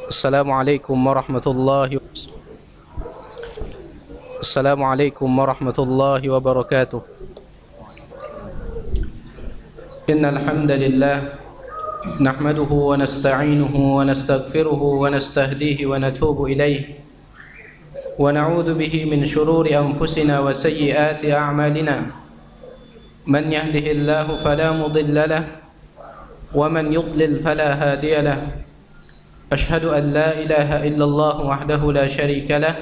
Assalamualaikum warahmatullahi Assalamualaikum warahmatullahi wabarakatuh. Innal hamdalillah nahmaduhu wa nasta'inuhu wa nastaghfiruhu wa nastahdihi wa natubu ilayh wa na'udzu bihi min shururi anfusina wa sayyiati a'malina. Man yahdihillahu fala mudilla lahu wa man yudlil fala hadiya lahu. Ashhadu an la ilaha illallah wahdahu la syarika lah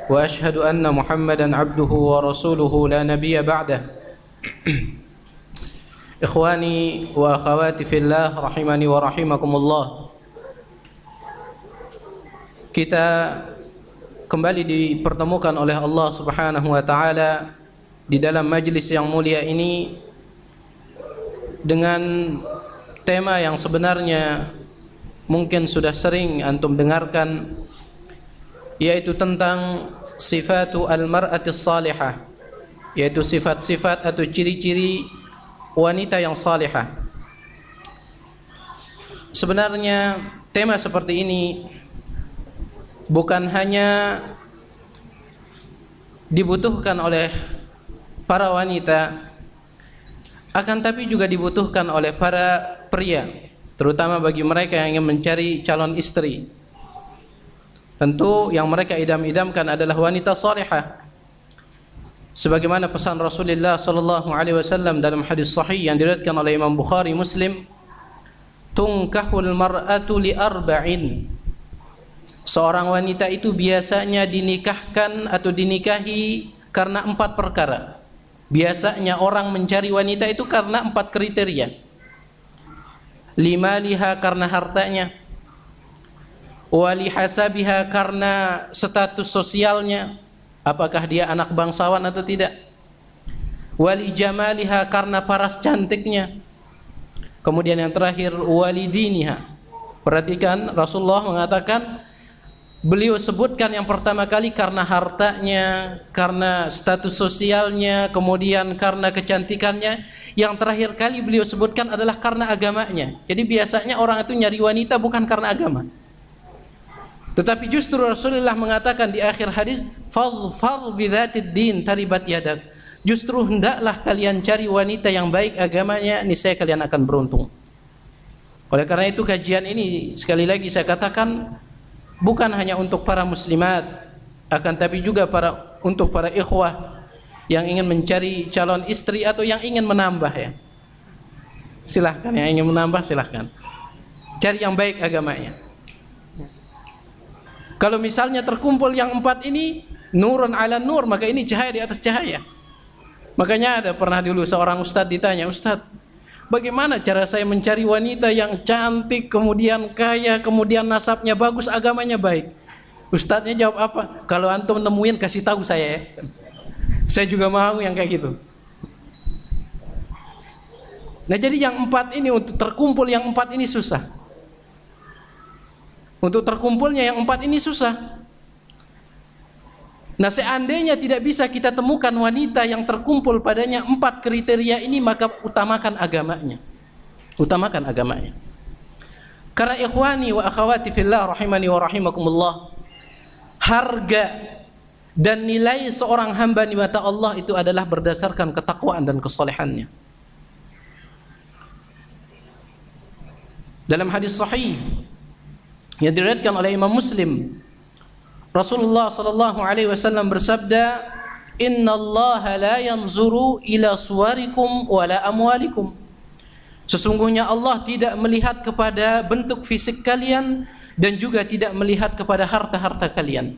wa ashhadu anna Muhammadan abduhu wa rasuluhu la nabiyya ba'dah. Ikhwani wa akhawati fillah rahimani wa rahimakumullah. Kita kembali dipertemukan oleh Allah Subhanahu wa taala di dalam majlis yang mulia ini dengan tema yang sebenarnya mungkin sudah sering antum dengarkan, yaitu tentang sifatu al-mar'atis salihah, yaitu sifat-sifat atau ciri-ciri wanita yang salihah. Sebenarnya tema seperti ini bukan hanya dibutuhkan oleh para wanita, akan tapi juga dibutuhkan oleh para pria, terutama bagi mereka yang ingin mencari calon istri. Tentu yang mereka idam-idamkan adalah wanita salihah, sebagaimana pesan Rasulullah sallallahu alaihi wasallam dalam hadis sahih yang diriwayatkan oleh Imam Bukhari Muslim, tunkahul mar'atu li arba'in. Seorang wanita itu biasanya dinikahkan atau dinikahi karena 4 perkara. Biasanya orang mencari wanita itu karena 4 kriteria. Limaliha, karena hartanya. Walihasabiha, karena status sosialnya, apakah dia anak bangsawan atau tidak. Walijamaliha, karena paras cantiknya. Kemudian yang terakhir walidiniha. Perhatikan, Rasulullah mengatakan, beliau sebutkan yang pertama kali karena hartanya, karena status sosialnya, kemudian karena kecantikannya. Yang terakhir kali beliau sebutkan adalah karena agamanya. Jadi biasanya orang itu nyari wanita bukan karena agama, tetapi justru Rasulullah mengatakan di akhir hadis, fadhfar bidzatid din taribat yadak. Justru hendaklah kalian cari wanita yang baik agamanya, niscaya kalian akan beruntung. Oleh karena itu kajian ini sekali lagi saya katakan bukan hanya untuk para muslimat, akan tapi juga untuk para ikhwah yang ingin mencari calon istri atau yang ingin menambah, ya. Silahkan, yang ingin menambah silahkan. Cari yang baik agamanya. Kalau misalnya terkumpul yang 4 ini, nurun ala nur, maka ini cahaya di atas cahaya. Makanya ada pernah dulu seorang ustadz ditanya, "Ustadz, bagaimana cara saya mencari wanita yang cantik, kemudian kaya, kemudian nasabnya bagus, agamanya baik?" Ustadznya jawab apa? "Kalau antum nemuin kasih tahu saya, ya. Saya juga mau yang kayak gitu." Nah, jadi yang 4 ini, untuk terkumpul yang 4 ini susah. Untuk terkumpulnya yang 4 ini susah. Nah, seandainya tidak bisa kita temukan wanita yang terkumpul padanya 4 kriteria ini, maka utamakan agamanya. Utamakan agamanya. Karena ikhwani wa akhawati fillah rahimani wa rahimakumullah, harga dan nilai seorang hamba di mata Allah itu adalah berdasarkan ketakwaan dan kesalehannya. Dalam hadis sahih yang diriwayatkan oleh Imam Muslim, Rasulullah sallallahu alaihi wasallam bersabda, "Innallaha la yanzuru ila suwarikum wala amwalikum." Sesungguhnya Allah tidak melihat kepada bentuk fisik kalian dan juga tidak melihat kepada harta-harta kalian.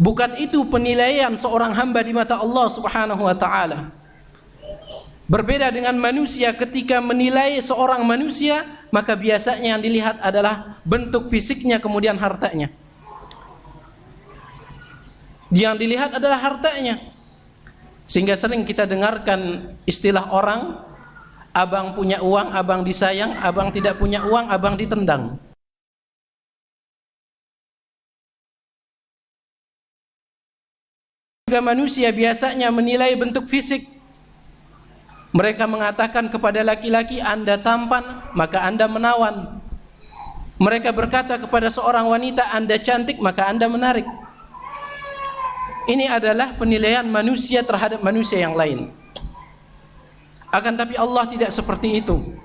Bukan itu penilaian seorang hamba di mata Allah Subhanahu wa taala. Berbeda dengan manusia, ketika menilai seorang manusia, maka biasanya yang dilihat adalah bentuk fisiknya, kemudian hartanya. Yang dilihat adalah hartanya. Sehingga sering kita dengarkan istilah orang, abang punya uang, abang disayang, abang tidak punya uang, abang ditendang. Juga manusia biasanya menilai bentuk fisik. Mereka mengatakan kepada laki-laki, Anda tampan, maka Anda menawan. Mereka berkata kepada seorang wanita, Anda cantik, maka Anda menarik. Ini adalah penilaian manusia terhadap manusia yang lain. Akan tapi Allah tidak seperti itu.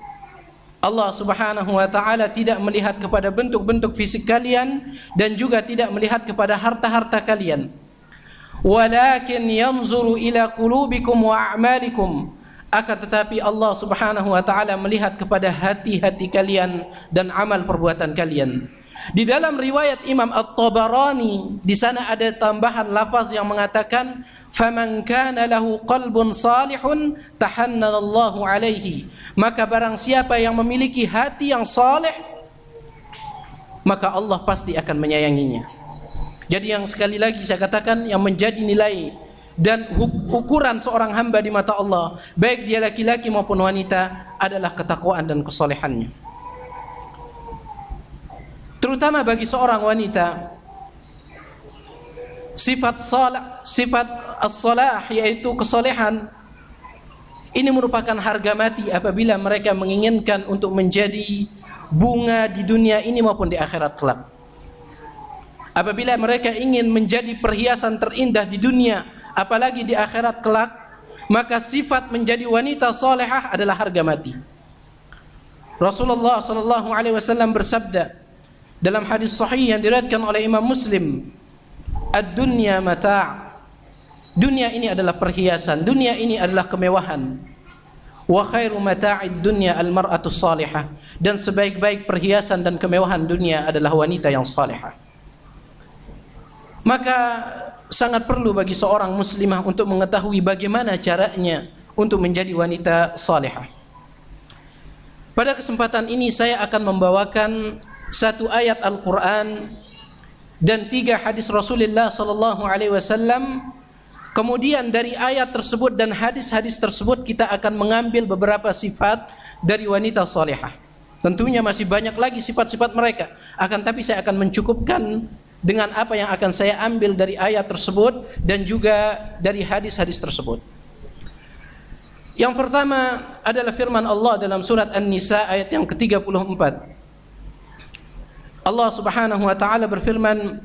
Allah Subhanahu wa ta'ala tidak melihat kepada bentuk-bentuk fisik kalian dan juga tidak melihat kepada harta-harta kalian. Walakin yanzuru ila qulubikum wa a'malikum. Akan tetapi Allah Subhanahu wa ta'ala melihat kepada hati-hati kalian dan amal perbuatan kalian. Di dalam riwayat Imam At-Tabarani, di sana ada tambahan lafaz yang mengatakan, "Faman kana lahu qalbun salihun tahannanallahu alaihi." Maka barang siapa yang memiliki hati yang saleh, maka Allah pasti akan menyayanginya. Jadi yang sekali lagi saya katakan, yang menjadi nilai dan ukuran seorang hamba di mata Allah, baik dia laki-laki maupun wanita, adalah ketakwaan dan kesolehannya. Terutama bagi seorang wanita, sifat as-salah, yaitu kesolehan, ini merupakan harga mati apabila mereka menginginkan untuk menjadi bunga di dunia ini maupun di akhirat kelak. Apabila mereka ingin menjadi perhiasan terindah di dunia, apalagi di akhirat kelak, maka sifat menjadi wanita salihah adalah harga mati. Rasulullah sallallahu alaihi wasallam bersabda dalam hadis sahih yang diriwayatkan oleh Imam Muslim, "Ad-dunya mata'." Dunia ini adalah perhiasan, dunia ini adalah kemewahan. Wa khairu mata'id dunya al-mar'atu salihah. Dan sebaik-baik perhiasan dan kemewahan dunia adalah wanita yang salihah. Maka sangat perlu bagi seorang muslimah untuk mengetahui bagaimana caranya untuk menjadi wanita salihah. Pada kesempatan ini saya akan membawakan satu ayat Al-Quran dan 3 hadis Rasulullah sallallahu alaihi wasallam. Kemudian dari ayat tersebut dan hadis-hadis tersebut kita akan mengambil beberapa sifat dari wanita salihah. Tentunya masih banyak lagi sifat-sifat mereka, akan tapi saya akan mencukupkan dengan apa yang akan saya ambil dari ayat tersebut dan juga dari hadis-hadis tersebut. Yang pertama adalah firman Allah dalam surat An-Nisa ayat yang ke-34. Allah Subhanahu wa ta'ala berfirman,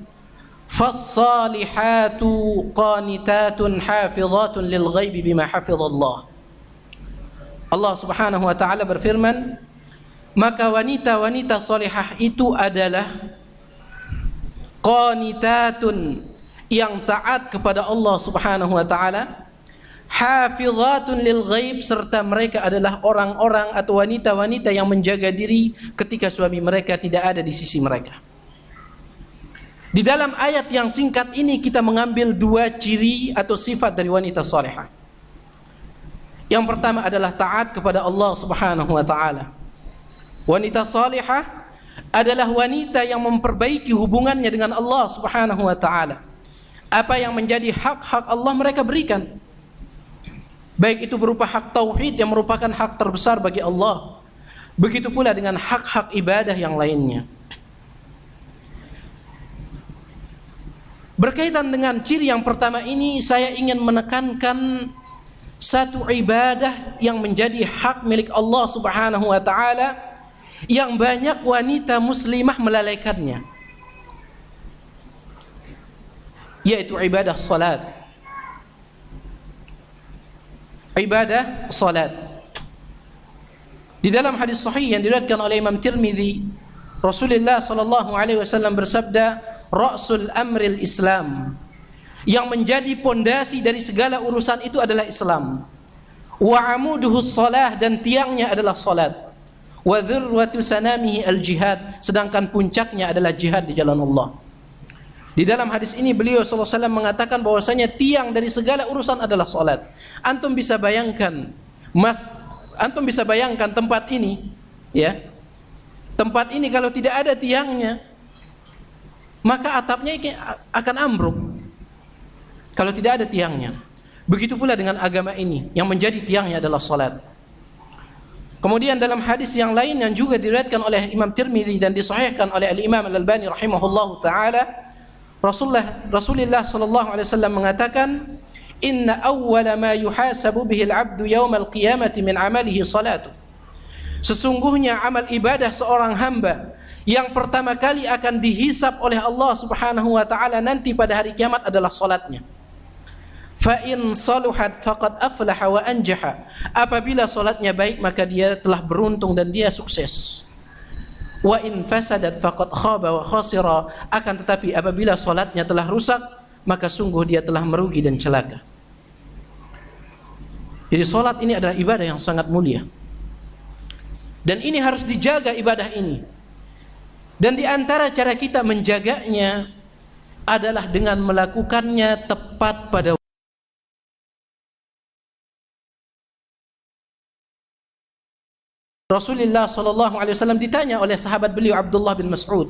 "Fas-salihatu qanitatun hafizatun lil ghaibi bima hafizallah." Allah Subhanahu wa ta'ala berfirman, maka wanita-wanita salihah itu adalah qanitatun, yang taat kepada Allah Subhanahu wa ta'ala, hafizatun lil ghaib, serta mereka adalah orang-orang atau wanita-wanita yang menjaga diri ketika suami mereka tidak ada di sisi mereka. Di dalam ayat yang singkat ini kita mengambil 2 ciri atau sifat dari wanita salihah. Yang pertama adalah taat kepada Allah Subhanahu wa ta'ala. Wanita salihah adalah wanita yang memperbaiki hubungannya dengan Allah Subhanahu wa ta'ala. Apa yang menjadi hak-hak Allah mereka berikan, baik itu berupa hak tauhid yang merupakan hak terbesar bagi Allah, begitu pula dengan hak-hak ibadah yang lainnya. Berkaitan dengan ciri yang pertama ini, saya ingin menekankan satu ibadah yang menjadi hak milik Allah Subhanahu wa ta'ala, yang banyak wanita muslimah melalaikannya, yaitu ibadah salat. Ibadah salat. Di dalam hadis sahih yang diriwayatkan oleh Imam Tirmidzi, Rasulullah sallallahu alaihi wasallam bersabda, "Ra'sul amril Islam." Yang menjadi pondasi dari segala urusan itu adalah Islam. Wa amuduhus shalah, dan tiangnya adalah salat. Wa dzirwatu sanamihi al-jihad, sedangkan puncaknya adalah jihad di jalan Allah. Di dalam hadis ini beliau sallallahu alaihi wasallam mengatakan bahwasanya tiang dari segala urusan adalah salat. Antum bisa bayangkan, antum bisa bayangkan tempat ini, ya. Tempat ini kalau tidak ada tiangnya, maka atapnya akan ambruk. Kalau tidak ada tiangnya. Begitu pula dengan agama ini, yang menjadi tiangnya adalah salat. Kemudian dalam hadis yang lain yang juga diriwayatkan oleh Imam Tirmidzi dan disahihkan oleh Al-Imam Al-Albani rahimahullahu taala, Rasulullah sallallahu alaihi wasallam mengatakan, inna awwala ma yuhasabu bihi al-'abdu yawmal qiyamati min 'amalihi salatu. Sesungguhnya amal ibadah seorang hamba yang pertama kali akan dihisab oleh Allah Subhanahu wa taala nanti pada hari kiamat adalah salatnya. Fa in saluhat faqad aflaha wa anjaha. Apabila salatnya baik maka dia telah beruntung dan dia sukses. Wa in fasadat faqad khaba wa khasira. Akan tetapi apabila salatnya telah rusak maka sungguh dia telah merugi dan celaka. Jadi salat ini adalah ibadah yang sangat mulia. Dan ini harus dijaga ibadah ini. Dan di antara cara kita menjaganya adalah dengan melakukannya tepat pada Rasulullah sallallahu alaihi wasallam ditanya oleh sahabat beliau Abdullah bin Mas'ud,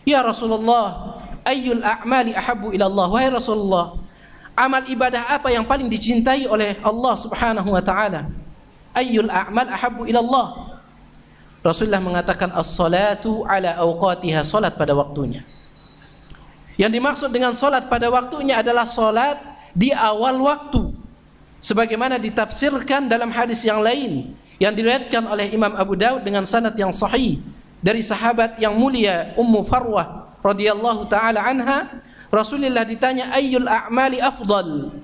"Ya Rasulullah, ayyul a'mali ahabbu ila Allah?" Wahai Rasulullah, amal ibadah apa yang paling dicintai oleh Allah Subhanahu wa taala? Ayyul a'mal ahabbu ila Allah? Rasulullah mengatakan as-salatu ala awqatiha, salat pada waktunya. Yang dimaksud dengan salat pada waktunya adalah salat di awal waktu. Sebagaimana ditafsirkan dalam hadis yang lain yang diriwayatkan oleh Imam Abu Daud dengan sanad yang sahih dari sahabat yang mulia Ummu Farwah radhiyallahu taala anha, Rasulullah ditanya ayyul a'mali afdal?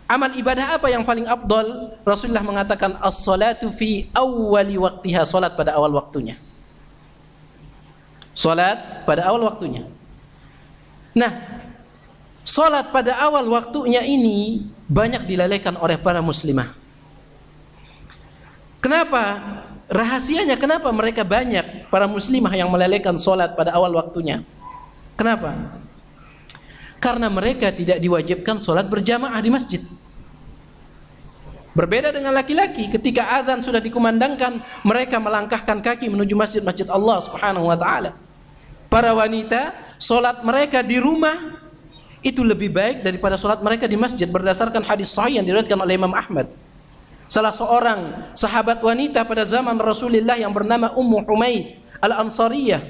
Amal ibadah apa yang paling afdal? Rasulullah mengatakan as-salatu fi awwali waqtiha, salat pada awal waktunya. Salat pada awal waktunya. Nah, salat pada awal waktunya ini banyak dilalaikan oleh para muslimah. Kenapa? Rahasianya kenapa mereka banyak para muslimah yang melalaikan salat pada awal waktunya? Kenapa? Karena mereka tidak diwajibkan salat berjamaah di masjid. Berbeda dengan laki-laki, ketika azan sudah dikumandangkan, mereka melangkahkan kaki menuju masjid-masjid Allah Subhanahu wa taala. Para wanita, salat mereka di rumah itu lebih baik daripada salat mereka di masjid berdasarkan hadis sahih yang diriwayatkan oleh Imam Ahmad. Salah seorang sahabat wanita pada zaman Rasulullah yang bernama Ummu Humaid Al-Ansariyah,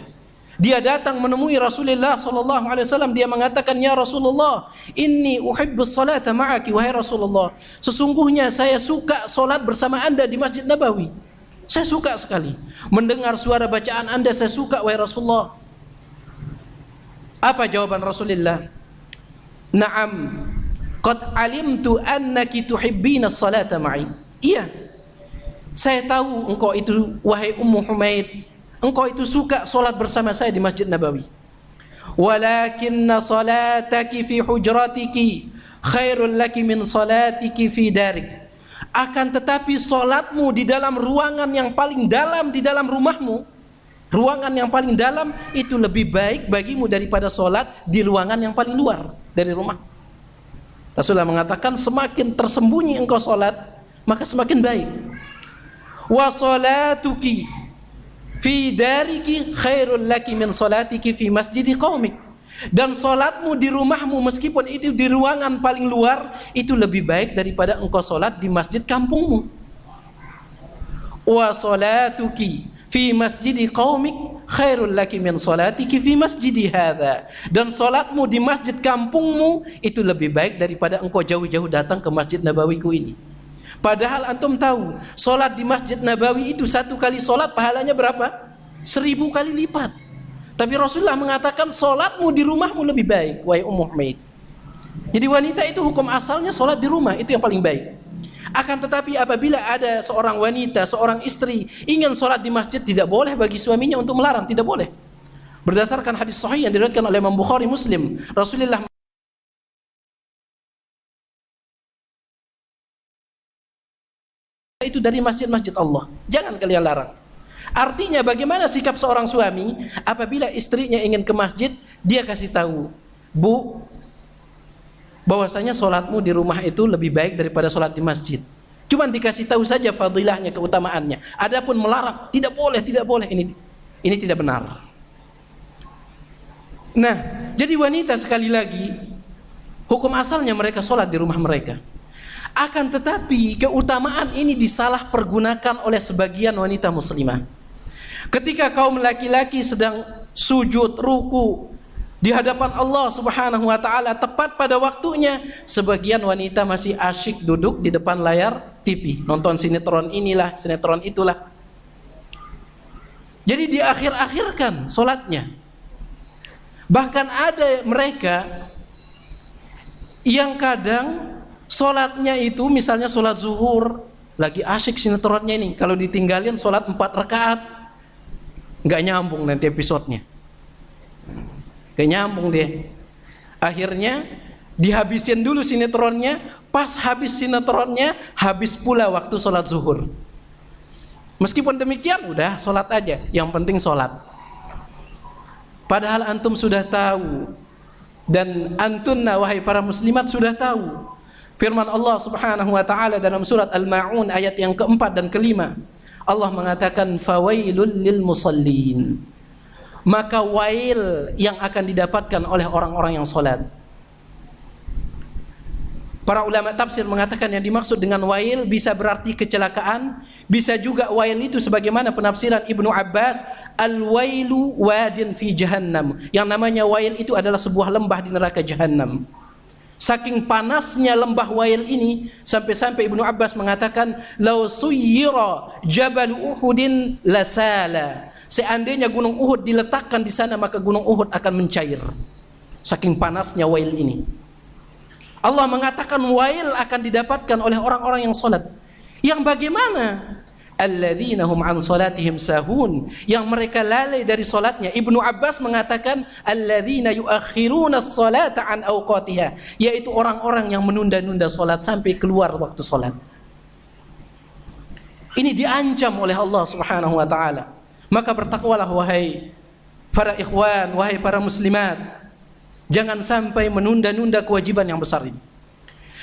dia datang menemui Rasulullah sallallahu alaihi wasallam. Dia mengatakan, "Ya Rasulullah, inni uhibbus salata ma'aki." Wahai Rasulullah, sesungguhnya saya suka salat bersama Anda di Masjid Nabawi. Saya suka sekali mendengar suara bacaan Anda, saya suka wahai Rasulullah. Apa jawaban Rasulullah? "Na'am, qad alimtu annaki tuhibbina as-salata ma'i." Iya, saya tahu engkau itu wahai Ummu Humaid, engkau itu suka salat bersama saya di Masjid Nabawi. Walakinna salataki fi hujratiki khairul laki min salatiki fi darik. Akan tetapi salatmu di dalam ruangan yang paling dalam di dalam rumahmu, ruangan yang paling dalam itu lebih baik bagimu daripada salat di ruangan yang paling luar dari rumah. Rasulullah mengatakan semakin tersembunyi engkau salat, maka semakin baik. Wa salatuki fi dariki khairul laki min salatiki fi masjidi qaumik. Dan salatmu di rumahmu meskipun itu di ruangan paling luar itu lebih baik daripada engkau salat di masjid kampungmu. Wa salatuki fi masjidi qaumik khairul laki min salatiki fi masjidi hadza. Dan salatmu di masjid kampungmu itu lebih baik daripada engkau jauh-jauh datang ke Masjid Nabawiku ini. Padahal antum tahu, solat di Masjid Nabawi itu satu kali solat pahalanya berapa? 1000 kali lipat. Tapi Rasulullah mengatakan solatmu di rumahmu lebih baik, wahai Ummu Humaid. Jadi wanita itu hukum asalnya solat di rumah, itu yang paling baik. Akan tetapi apabila ada seorang wanita, seorang istri ingin solat di masjid, tidak boleh bagi suaminya untuk melarang, tidak boleh. Berdasarkan hadis sahih yang diriwayatkan oleh Imam Bukhari Muslim, Rasulullah itu dari masjid-masjid Allah, jangan kalian larang. Artinya bagaimana sikap seorang suami apabila istrinya ingin ke masjid, dia kasih tahu, "Bu, bahwasanya solatmu di rumah itu lebih baik daripada solat di masjid." Cuman dikasih tahu saja fadilahnya, keutamaannya. Adapun melarang, tidak boleh, tidak boleh, ini tidak benar. Nah, jadi wanita sekali lagi hukum asalnya mereka solat di rumah mereka. Akan tetapi keutamaan ini disalahpergunakan oleh sebagian wanita muslimah. Ketika kaum laki-laki sedang sujud, ruku di hadapan Allah Subhanahu wa taala tepat pada waktunya. Sebagian wanita masih asyik duduk di depan layar TV, nonton sinetron inilah, sinetron itulah. Jadi diakhir-akhirkan salatnya. Bahkan ada mereka yang kadang salatnya itu misalnya salat zuhur, lagi asyik sinetronnya ini, kalau ditinggalin salat 4 rakaat nggak nyambung nanti episodenya. Gak nyambung dia. Akhirnya dihabisin dulu sinetronnya. Pas habis sinetronnya, habis pula waktu sholat zuhur. Meskipun demikian, udah sholat aja. Yang penting sholat. Padahal antum sudah tahu, dan antunna wahai para muslimat sudah tahu, firman Allah Subhanahu wa taala dalam surat Al-Ma'un ayat yang keempat dan kelima. Allah mengatakan fawailul lil musallin. Maka wail yang akan didapatkan oleh orang-orang yang sholat. Para ulama tafsir mengatakan yang dimaksud dengan wail bisa berarti kecelakaan, bisa juga wail itu sebagaimana penafsiran Ibnu Abbas, al-wailu wadin fi jahannam. Yang namanya wail itu adalah sebuah lembah di neraka jahannam. Saking panasnya lembah wail ini, sampai-sampai Ibnu Abbas mengatakan, "Lau suyyira jabal Uhudin lasala." Seandainya gunung Uhud diletakkan di sana, maka gunung Uhud akan mencair. Saking panasnya wail ini. Allah mengatakan wail akan didapatkan oleh orang-orang yang salat. Yang bagaimana? Alladzina hum an salatihim sahun, yang mereka lalai dari salatnya. Ibnu Abbas mengatakan alladzina yuakhiruna as-salata an awqatiha, yaitu orang-orang yang menunda-nunda salat sampai keluar waktu salat. Ini diancam oleh Allah Subhanahu wa taala. Maka bertakwalah wahai para ikhwan, wahai para muslimat, jangan sampai menunda-nunda kewajiban yang besar ini.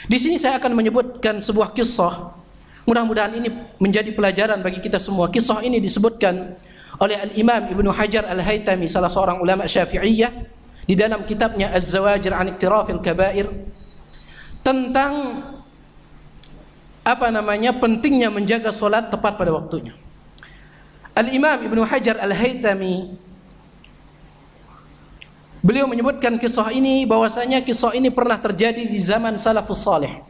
Di sini saya akan menyebutkan sebuah kisah. Mudah-mudahan ini menjadi pelajaran bagi kita semua. Kisah ini disebutkan oleh Al-Imam Ibnu Hajar Al-Haytami, salah seorang ulama Syafi'iyah, di dalam kitabnya Az-Zawajir an Iktirafil Kabair, tentang pentingnya menjaga salat tepat pada waktunya. Al-Imam Ibnu Hajar Al-Haytami, beliau menyebutkan kisah ini, bahwasanya kisah ini pernah terjadi di zaman salafus saleh.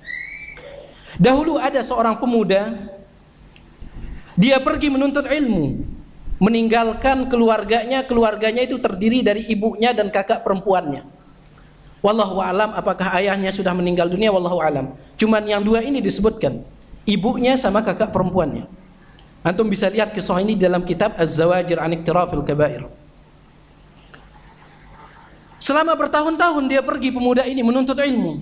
Dahulu ada seorang pemuda, dia pergi menuntut ilmu, meninggalkan keluarganya. Keluarganya itu terdiri dari ibunya dan kakak perempuannya. Wallahu alam, apakah ayahnya sudah meninggal dunia, wallahu alam. Cuman yang dua ini disebutkan, ibunya sama kakak perempuannya. Antum bisa lihat kisah ini dalam kitab Az-Zawajir an Iktirafil Kabair. Selama bertahun-tahun dia pergi, pemuda ini menuntut ilmu.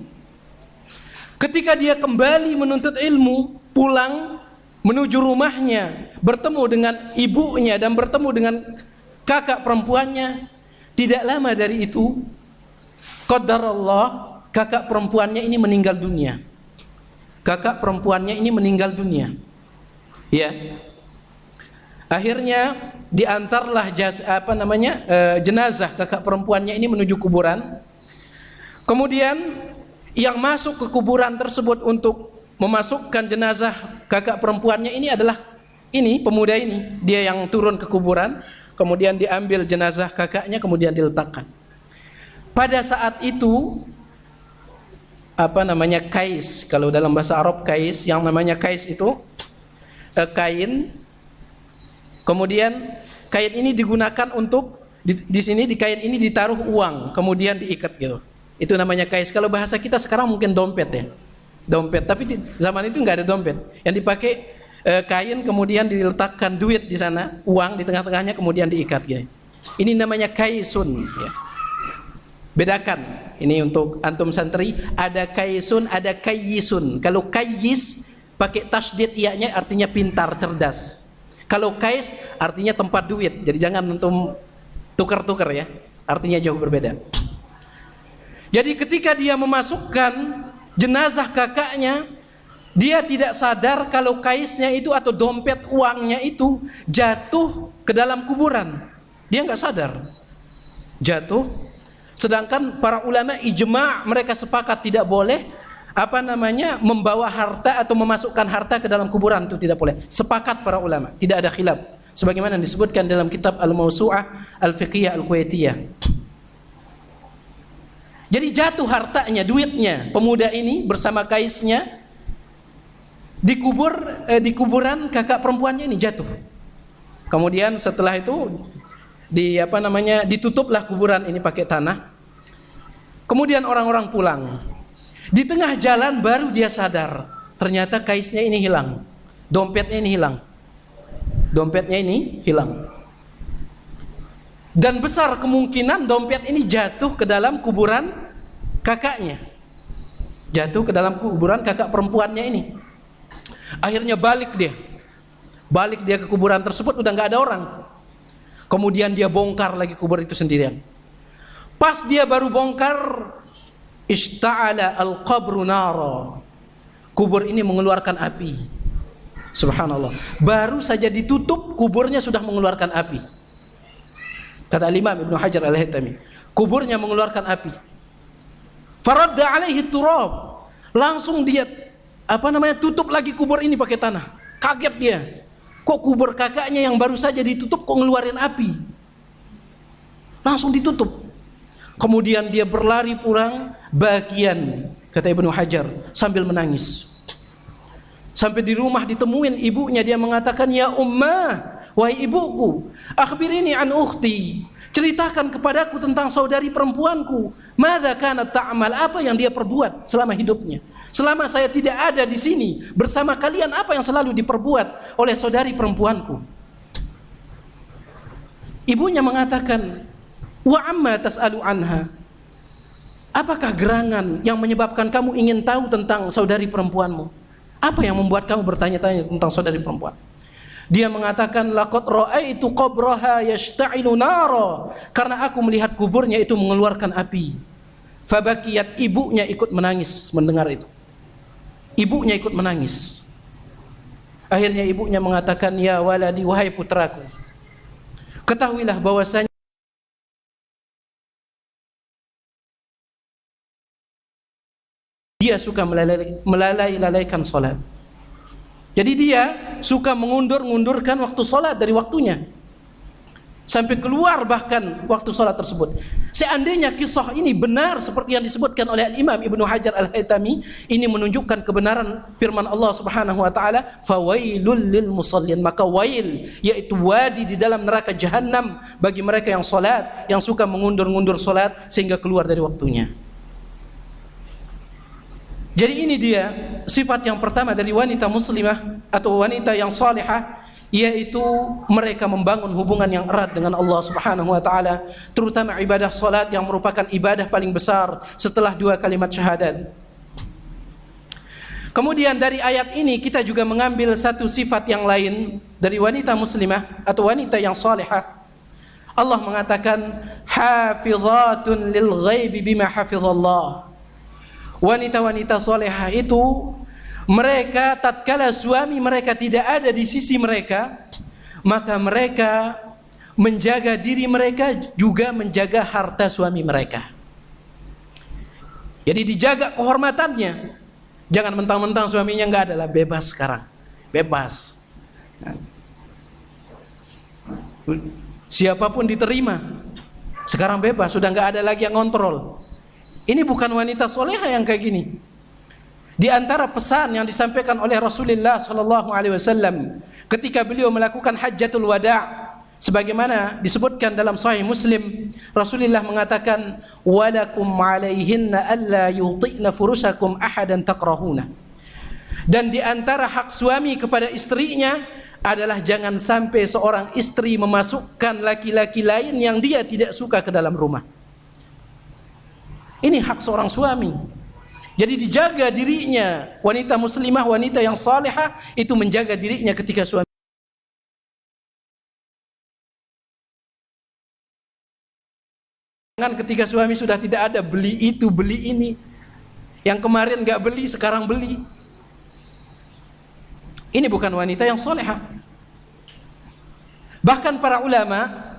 Ketika dia kembali menuntut ilmu, pulang menuju rumahnya, bertemu dengan ibunya dan bertemu dengan kakak perempuannya, tidak lama dari itu, qadarullah, kakak perempuannya ini meninggal dunia. Kakak perempuannya ini meninggal dunia. Ya. Akhirnya diantarlah jenazah kakak perempuannya ini menuju kuburan. Kemudian yang masuk ke kuburan tersebut untuk memasukkan jenazah kakak perempuannya ini adalah pemuda ini. Dia yang turun ke kuburan, kemudian diambil jenazah kakaknya, kemudian diletakkan. Pada saat itu kais, kalau dalam bahasa Arab kais, yang namanya kais itu kain. Kemudian kain ini digunakan untuk di sini, di kain ini ditaruh uang, kemudian diikat gitu. Itu namanya kais. Kalau bahasa kita sekarang mungkin dompet ya. Dompet, tapi di zaman itu enggak ada dompet. Yang dipakai kain, kemudian diletakkan duit di sana, uang di tengah-tengahnya, kemudian diikat gitu. Ini namanya kaisun ya. Bedakan. Ini untuk antum santri, ada kaisun, ada kayisun. Kalau kayis pakai tasdid iya-nya artinya pintar, cerdas. Kalau kais artinya tempat duit. Jadi jangan antum tukar-tukar ya. Artinya jauh berbeda. Jadi ketika dia memasukkan jenazah kakaknya, dia tidak sadar kalau kaisnya itu atau dompet uangnya itu jatuh ke dalam kuburan. Dia nggak sadar. Jatuh. Sedangkan para ulama ijma', mereka sepakat tidak boleh membawa harta atau memasukkan harta ke dalam kuburan, itu tidak boleh. Sepakat para ulama, tidak ada khilaf. Sebagaimana disebutkan dalam kitab Al-Mawsu'ah Al-Fiqhiyah Al-Kuwaitiyah. Jadi jatuh hartanya, duitnya pemuda ini bersama kaisnya di kuburan kakak perempuannya ini jatuh. Kemudian setelah itu ditutuplah kuburan ini pakai tanah. Kemudian orang-orang pulang. Di tengah jalan baru dia sadar, ternyata kaisnya ini hilang. Dompetnya ini hilang. Dompetnya ini hilang. Dan besar kemungkinan dompet ini jatuh ke dalam kuburan kakaknya. Jatuh ke dalam kuburan kakak perempuannya ini. Akhirnya balik dia ke kuburan tersebut, udah nggak ada orang. Kemudian dia bongkar lagi kubur itu sendirian. Pas dia baru bongkar, ishta'ala al-qabru nara. Kubur ini mengeluarkan api. Subhanallah. Baru saja ditutup, kuburnya sudah mengeluarkan api. Kata Imam Ibnu Hajar Al-Haytami, kuburnya mengeluarkan api. Faradda alaihi turab. Langsung dia tutup lagi kubur ini pakai tanah. Kaget dia. Kok kubur kakaknya yang baru saja ditutup kok ngeluarin api? Langsung ditutup. Kemudian dia berlari pulang bagian, kata Ibnu Hajar, sambil menangis. Sampai di rumah ditemuin ibunya, dia mengatakan, "Ya ummah, wahai ibuku, akhbirini an ukhti, ceritakan kepadaku tentang saudari perempuanku. Madza kanat ta'mal, apa yang dia perbuat selama hidupnya? Selama saya tidak ada di sini bersama kalian, apa yang selalu diperbuat oleh saudari perempuanku?" Ibunya mengatakan, "Wa amma tas'alu anha?" Apakah gerangan yang menyebabkan kamu ingin tahu tentang saudari perempuanmu? Apa yang membuat kamu bertanya-tanya tentang saudari perempuan? Dia mengatakan, "Laqad ra'aitu qabraha yashta'ilu nara." Karena aku melihat kuburnya itu mengeluarkan api. Fabakiyat, ibunya ikut menangis mendengar itu. Ibunya ikut menangis. Akhirnya ibunya mengatakan, "Ya waladi, wahai putraku, ketahuilah bahwasanya dia suka melalaikan salat." Jadi dia suka mengundurkan waktu salat dari waktunya. Sampai keluar bahkan waktu salat tersebut. Seandainya kisah ini benar seperti yang disebutkan oleh Imam Ibnu Hajar Al-Haytami, ini menunjukkan kebenaran firman Allah Subhanahu wa taala, "Fawailul lil musallin." Maka wail, yaitu wadi di dalam neraka jahanam bagi mereka yang salat, yang suka mengundur salat sehingga keluar dari waktunya. Jadi ini dia sifat yang pertama dari wanita muslimah atau wanita yang salihah, yaitu mereka membangun hubungan yang erat dengan Allah Subhanahu wa taala, terutama ibadah salat yang merupakan ibadah paling besar setelah dua kalimat syahadat. Kemudian dari ayat ini kita juga mengambil satu sifat yang lain dari wanita muslimah atau wanita yang salihah. Allah mengatakan, "Hafizatun lil ghaibi bima hafizallah." Wanita-wanita salihah itu mereka tatkala suami mereka tidak ada di sisi mereka, maka mereka menjaga diri mereka juga menjaga harta suami mereka. Jadi dijaga kehormatannya. Jangan mentang-mentang suaminya enggak ada lah, bebas sekarang. Bebas. Siapapun diterima. Sekarang bebas, sudah enggak ada lagi yang ngontrol. Ini bukan wanita soleha yang kayak gini. Di antara pesan yang disampaikan oleh Rasulullah sallallahu alaihi wasallam ketika beliau melakukan hajjatul wada', sebagaimana disebutkan dalam Sahih Muslim, Rasulullah mengatakan, "Walakum 'alaihinna alla yuti'na furusakum ahadan takrahuna." Dan di antara hak suami kepada istrinya adalah jangan sampai seorang istri memasukkan laki-laki lain yang dia tidak suka ke dalam rumah. Ini hak seorang suami. Jadi dijaga dirinya, wanita muslimah, wanita yang salihah itu menjaga dirinya ketika suami. Jangan ketika suami sudah tidak ada, beli itu, beli ini. Yang kemarin gak beli, sekarang beli. Ini bukan wanita yang salihah. Bahkan para ulama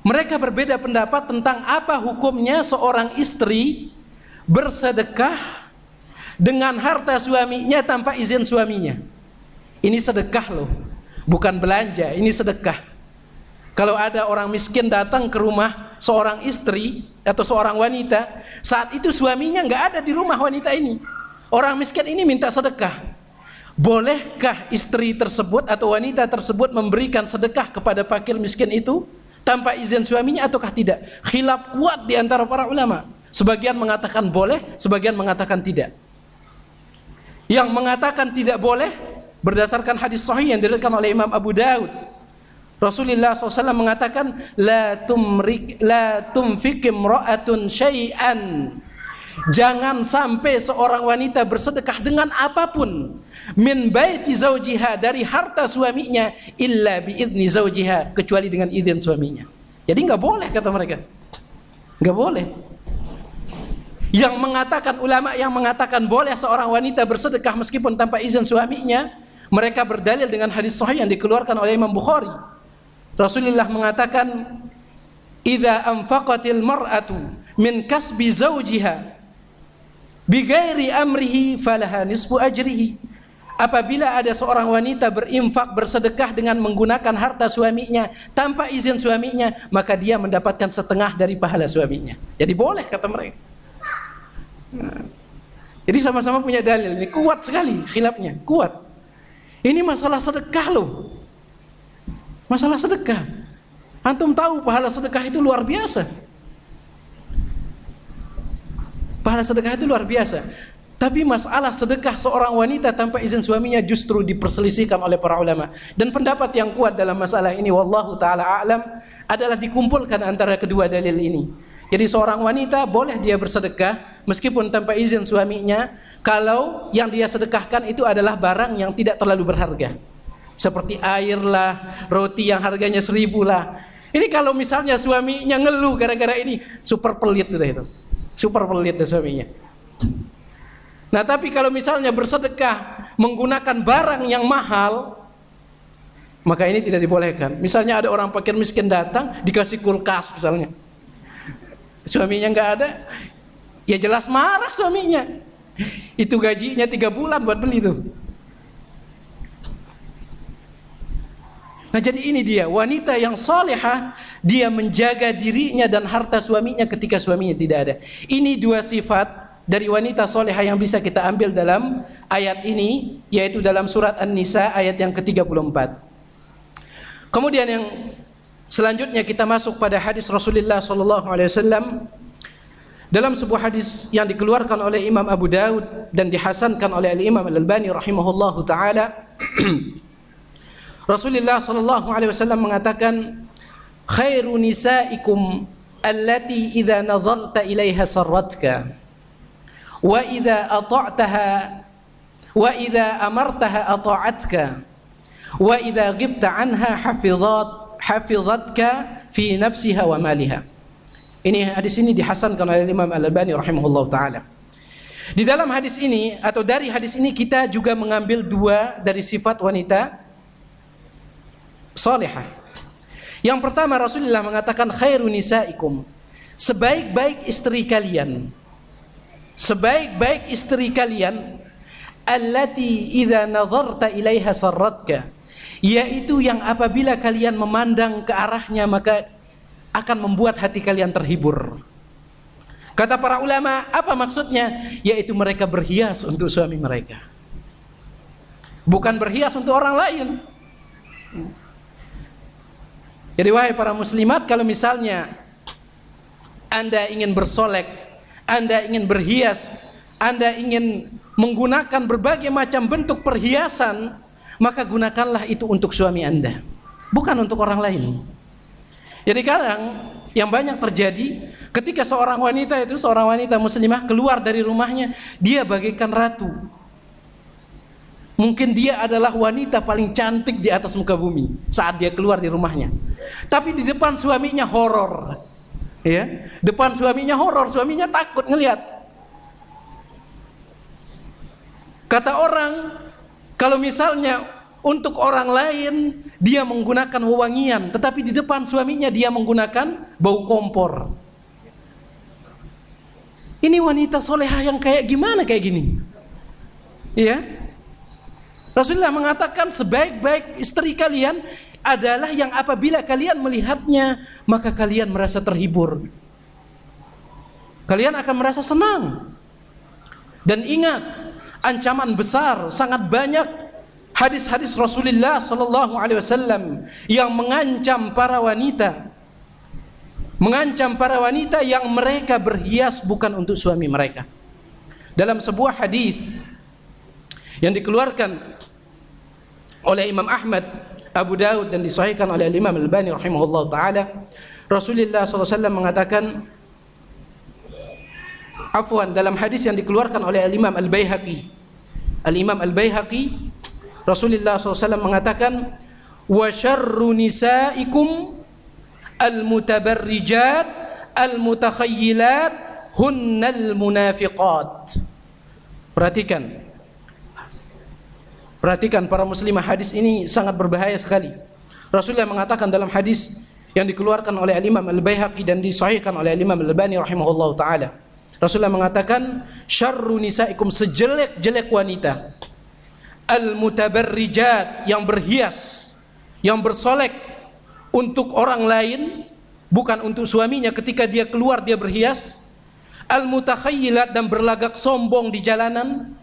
mereka berbeda pendapat tentang apa hukumnya seorang istri bersedekah dengan harta suaminya tanpa izin suaminya. Ini sedekah loh, bukan belanja, ini sedekah. Kalau ada orang miskin datang ke rumah seorang istri atau seorang wanita, saat itu suaminya nggak ada di rumah wanita ini. Orang miskin ini minta sedekah. Bolehkah istri tersebut atau wanita tersebut memberikan sedekah kepada fakir miskin itu tanpa izin suaminya ataukah tidak? Khilaf kuat di antara para ulama. Sebagian mengatakan boleh, sebagian mengatakan tidak. Yang mengatakan tidak boleh berdasarkan hadis sahih yang diriwayatkan oleh Imam Abu Daud. Rasulullah SAW mengatakan, la tumfik imra'atun syai'an. Jangan sampai seorang wanita bersedekah dengan apapun min baiti zaujiha, dari harta suaminya, illa biizni zaujiha, kecuali dengan izin suaminya. Jadi nggak boleh, kata mereka, nggak boleh. Yang mengatakan, ulama yang mengatakan boleh seorang wanita bersedekah meskipun tanpa izin suaminya, mereka berdalil dengan hadis sahih yang dikeluarkan oleh Imam Bukhari. Rasulullah mengatakan, idza anfaqatil mar'atu min kasbi zawjiha bighairi amrihi falaha nisfu ajrihi. Apabila ada seorang wanita berinfak, bersedekah dengan menggunakan harta suaminya tanpa izin suaminya, maka dia mendapatkan setengah dari pahala suaminya. Jadi boleh, kata mereka. Jadi sama-sama punya dalil. Ini kuat sekali khilafnya, kuat. Ini masalah sedekah loh. Masalah sedekah. Antum tahu pahala sedekah itu luar biasa. Pahala sedekah itu luar biasa. Tapi masalah sedekah seorang wanita tanpa izin suaminya justru diperselisihkan oleh para ulama. Dan pendapat yang kuat dalam masalah ini, wallahu ta'ala a'lam, adalah dikumpulkan antara kedua dalil ini. Jadi seorang wanita boleh dia bersedekah meskipun tanpa izin suaminya, kalau yang dia sedekahkan itu adalah barang yang tidak terlalu berharga. Seperti air lah, roti yang harganya 1.000 lah. Ini kalau misalnya suaminya ngeluh gara-gara ini, super pelit itu. Super pelit itu suaminya. Nah, tapi kalau misalnya bersedekah menggunakan barang yang mahal, maka ini tidak dibolehkan. Misalnya ada orang fakir miskin datang, dikasih kulkas misalnya. Suaminya nggak ada, ya jelas marah suaminya. Itu gajinya 3 bulan buat beli itu. Nah, jadi ini dia wanita yang salihah, dia menjaga dirinya dan harta suaminya ketika suaminya tidak ada. Ini 2 sifat dari wanita salihah yang bisa kita ambil dalam ayat ini, yaitu dalam surat An-Nisa ayat yang ke-34. Kemudian yang selanjutnya kita masuk pada hadis Rasulullah SAW. Dalam sebuah hadis yang dikeluarkan oleh Imam Abu Daud dan dihasankan oleh Imam Al-Albani rahimahullahu taala, Rasulullah SAW mengatakan, khairu nisaikum allati idza nazarta ilaiha sarratka wa idza ata'taha wa idza amartaha ata'atka wa idza ghibta anha hafizatka fi nafsiha wa maliha. Ini hadis ini dihasankan oleh Imam Al-Albani rahimahullah taala. Di dalam hadis ini atau dari hadis ini kita juga mengambil 2 dari sifat wanita salihah. Yang pertama, Rasulullah mengatakan khairu nisaikum, sebaik-baik istri kalian. Sebaik-baik istri kalian, allati idza nazarta ilaiha sarratka, yaitu yang apabila kalian memandang ke arahnya maka akan membuat hati kalian terhibur. Kata para ulama, apa maksudnya? Yaitu mereka berhias untuk suami mereka, bukan berhias untuk orang lain. Jadi wahai para muslimat, kalau misalnya Anda ingin bersolek, Anda ingin berhias, Anda ingin menggunakan berbagai macam bentuk perhiasan, maka gunakanlah itu untuk suami Anda, bukan untuk orang lain. Jadi kadang yang banyak terjadi ketika seorang wanita muslimah keluar dari rumahnya, dia bagaikan ratu. Mungkin dia adalah wanita paling cantik di atas muka bumi saat dia keluar di rumahnya. Tapi di depan suaminya horor. Ya, depan suaminya horor, suaminya takut ngelihat. Kata orang, kalau misalnya untuk orang lain dia menggunakan wewangian, tetapi di depan suaminya dia menggunakan bau kompor. Ini wanita solehah yang kayak gimana kayak gini? Ya. Rasulullah mengatakan sebaik-baik istri kalian adalah yang apabila kalian melihatnya, maka kalian merasa terhibur. Kalian akan merasa senang. Dan ingat, ancaman besar, sangat banyak hadis-hadis Rasulullah sallallahu alaihi wasallam yang mengancam para wanita. Mengancam para wanita yang mereka berhias bukan untuk suami mereka. Dalam sebuah hadis yang dikeluarkan oleh Imam Ahmad, Abu Daud dan disahihkan oleh Imam Al-Albani rahimahullah taala, Rasulullah SAW mengatakan, afwan, dalam hadis yang dikeluarkan oleh Imam Al-Baihaqi, Al-Imam Al-Baihaqi, Rasulullah SAW mengatakan, wa syarru nisaikum al-mutabarrijat al-mutakhayyilat hunnal munafiqat. Perhatikan para muslimah, hadis ini sangat berbahaya sekali. Rasulullah mengatakan dalam hadis yang dikeluarkan oleh Imam Al-Baihaqi dan disahihkan oleh Imam Al-Albani rahimahullah taala, Rasulullah mengatakan, syarru nisaikum, sejelek-jelek wanita, al-mutabarrijat, yang berhias, yang bersolek untuk orang lain, bukan untuk suaminya. Ketika dia keluar dia berhias. Al-mutakhayyilat, dan berlagak sombong di jalanan.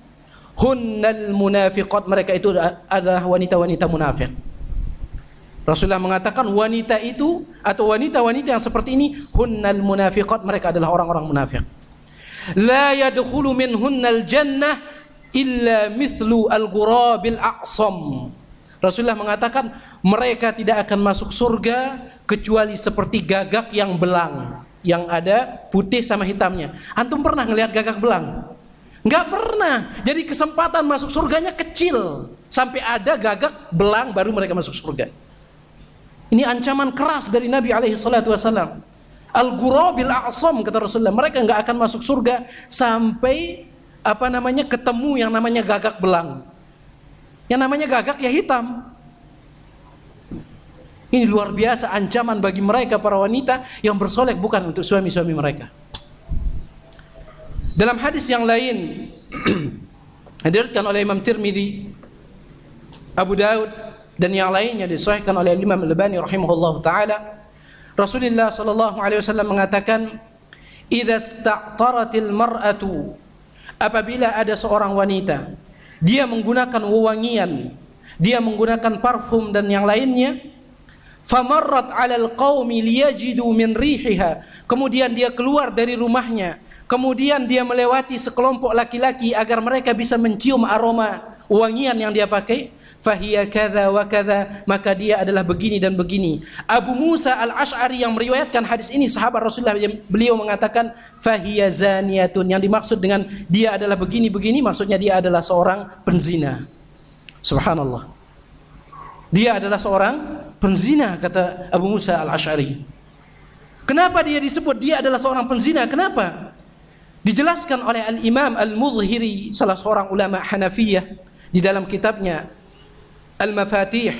Hunnal munafiqat, mereka itu adalah wanita-wanita munafik. Rasulullah mengatakan wanita itu atau wanita-wanita yang seperti ini, hunnal munafiqat, mereka adalah orang-orang munafik. La yadkhulu minhunnal jannah illa mithlu al-ghurabil a'sam. Rasulullah mengatakan mereka tidak akan masuk surga kecuali seperti gagak yang belang, yang ada putih sama hitamnya. Antum pernah ngelihat gagak belang? Enggak pernah. Jadi kesempatan masuk surganya kecil. Sampai ada gagak belang baru mereka masuk surga. Ini ancaman keras dari Nabi alaihi salatu wasallam. Al-ghurabil a'sam, kata Rasulullah, mereka enggak akan masuk surga sampai ketemu yang namanya gagak belang. Yang namanya gagak ya hitam. Ini luar biasa ancaman bagi mereka para wanita yang bersolek bukan untuk suami-suami mereka. Dalam hadis yang lain diriwayatkan oleh Imam Tirmidzi, Abu Daud dan yang lainnya, disahihkan oleh Imam Al-Albani rahimahullahu taala, Rasulullah sallallahu alaihi wasallam mengatakan, "Idza ista'taratil mar'atu", apabila ada seorang wanita dia menggunakan wewangian, dia menggunakan parfum dan yang lainnya, famarrat 'alal qaumi liyajidu min rihiha, kemudian dia keluar dari rumahnya, kemudian dia melewati sekelompok laki-laki agar mereka bisa mencium aroma wangian yang dia pakai, fahiya kadza wa kadza, maka dia adalah begini dan begini. Abu Musa Al-Asy'ari yang meriwayatkan hadis ini, sahabat Rasulullah, beliau mengatakan fahiya zaniyatun, yang dimaksud dengan dia adalah begini-begini maksudnya dia adalah seorang penzina. Subhanallah, dia adalah seorang penzina, kata Abu Musa Al-Asy'ari. Kenapa dia disebut dia adalah seorang penzina? Kenapa? Dijelaskan oleh Al-Imam Al-Mudhhiri, salah seorang ulama Hanafiyah, di dalam kitabnya Al-Mafatih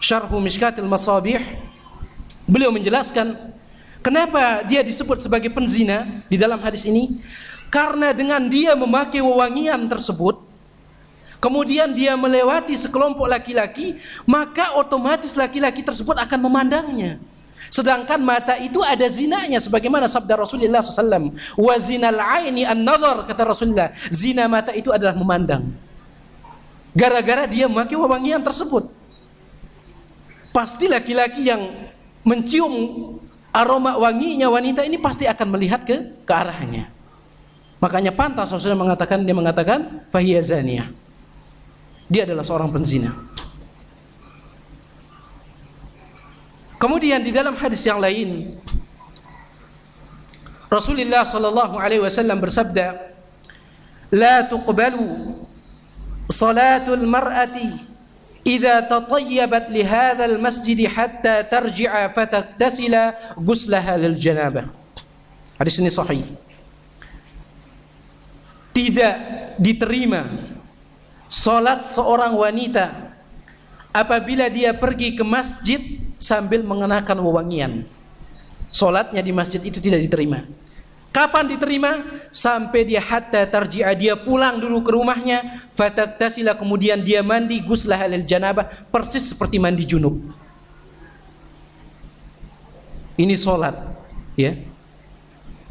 Syarhu Mishkatil Masabih. Beliau menjelaskan kenapa dia disebut sebagai penzina di dalam hadis ini. Karena dengan dia memakai wewangian tersebut, kemudian dia melewati sekelompok laki-laki, maka otomatis laki-laki tersebut akan memandangnya. Sedangkan mata itu ada zinanya, sebagaimana sabda Rasulullah SAW, wa zinal aini an-nazar, kata Rasulullah, zina mata itu adalah memandang. Gara-gara dia memakai wewangian tersebut, pasti laki-laki yang mencium aroma wanginya wanita ini pasti akan melihat ke arahnya. Makanya pantas Rasulullah mengatakan fahiya zaniyah, dia adalah seorang penzina. Kemudian di dalam hadis yang lain, Rasulullah sallallahu alaihi wasallam bersabda, la tuqbalu salatul mar'ati idza tatayyabat li hadzal masjid hatta tarji'a fataktasila ghuslaha lil janabah. Hadis ini sahih. Tidak diterima salat seorang wanita apabila dia pergi ke masjid sambil mengenakan wewangian. Salatnya di masjid itu tidak diterima. Kapan diterima? Sampai dia hatta tarji'a, dia pulang dulu ke rumahnya, fataktasila, kemudian dia mandi, ghuslah lil janabah, persis seperti mandi junub. Ini sholat, ya.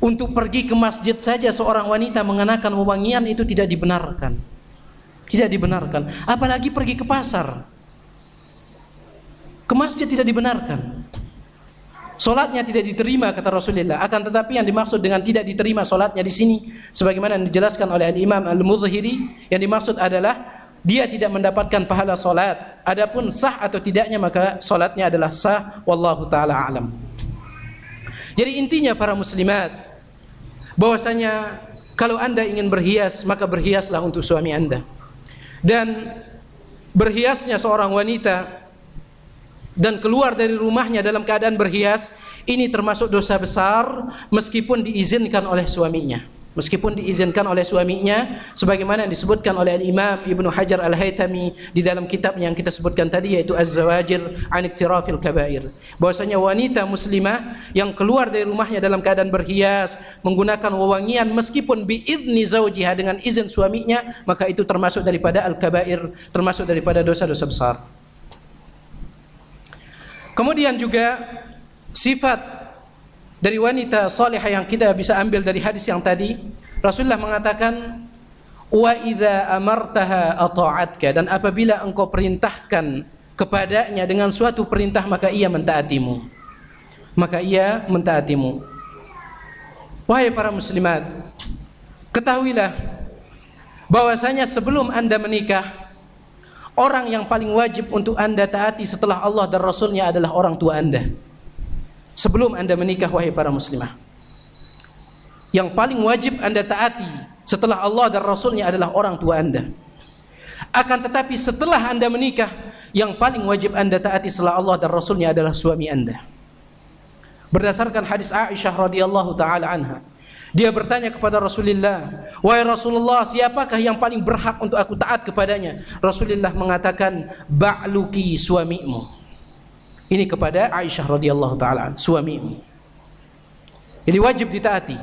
Untuk pergi ke masjid saja seorang wanita mengenakan wewangian itu tidak dibenarkan. Tidak dibenarkan. Apalagi pergi ke pasar. Ke masjid tidak dibenarkan. Solatnya tidak diterima kata Rasulullah. Akan tetapi yang dimaksud dengan tidak diterima solatnya di sini, sebagaimana yang dijelaskan oleh Al-Imam Al-Mudhhiri, yang dimaksud adalah dia tidak mendapatkan pahala solat. Adapun sah atau tidaknya maka solatnya adalah sah. Wallahu taala alam. Jadi intinya para muslimat, bahwasanya kalau anda ingin berhias, maka berhiaslah untuk suami anda. Dan berhiasnya seorang wanita dan keluar dari rumahnya dalam keadaan berhias, ini termasuk dosa besar meskipun diizinkan oleh suaminya. Meskipun diizinkan oleh suaminya, sebagaimana yang disebutkan oleh Al-Imam Ibnu Hajar Al-Haytami di dalam kitabnya yang kita sebutkan tadi, yaitu Az-Zawajir an Iktirafil Kabair, bahwasanya wanita muslimah yang keluar dari rumahnya dalam keadaan berhias, menggunakan wewangian meskipun biidzni zaujiha, dengan izin suaminya, maka itu termasuk daripada al-kabair, termasuk daripada dosa-dosa besar. Kemudian juga sifat dari wanita salihah yang kita bisa ambil dari hadis yang tadi, Rasulullah mengatakan, wa idza amartaha ata'atka, dan apabila engkau perintahkan kepadanya dengan suatu perintah, maka ia mentaatimu. Maka ia mentaatimu. Wahai para muslimat, ketahuilah bahwasanya sebelum anda menikah, orang yang paling wajib untuk anda taati setelah Allah dan Rasulnya adalah orang tua anda. Sebelum anda menikah, wahai para muslimah, yang paling wajib anda taati setelah Allah dan Rasulnya adalah orang tua anda. Akan tetapi setelah anda menikah, yang paling wajib anda taati setelah Allah dan Rasulnya adalah suami anda. Berdasarkan hadis Aisyah radhiyallahu taala anha, dia bertanya kepada Rasulullah, wahai Rasulullah, siapakah yang paling berhak untuk aku taat kepadanya? Rasulullah mengatakan, ba'luki, suamimu. Ini kepada Aisyah radhiyallahu taala, suamimu. Jadi wajib ditaati.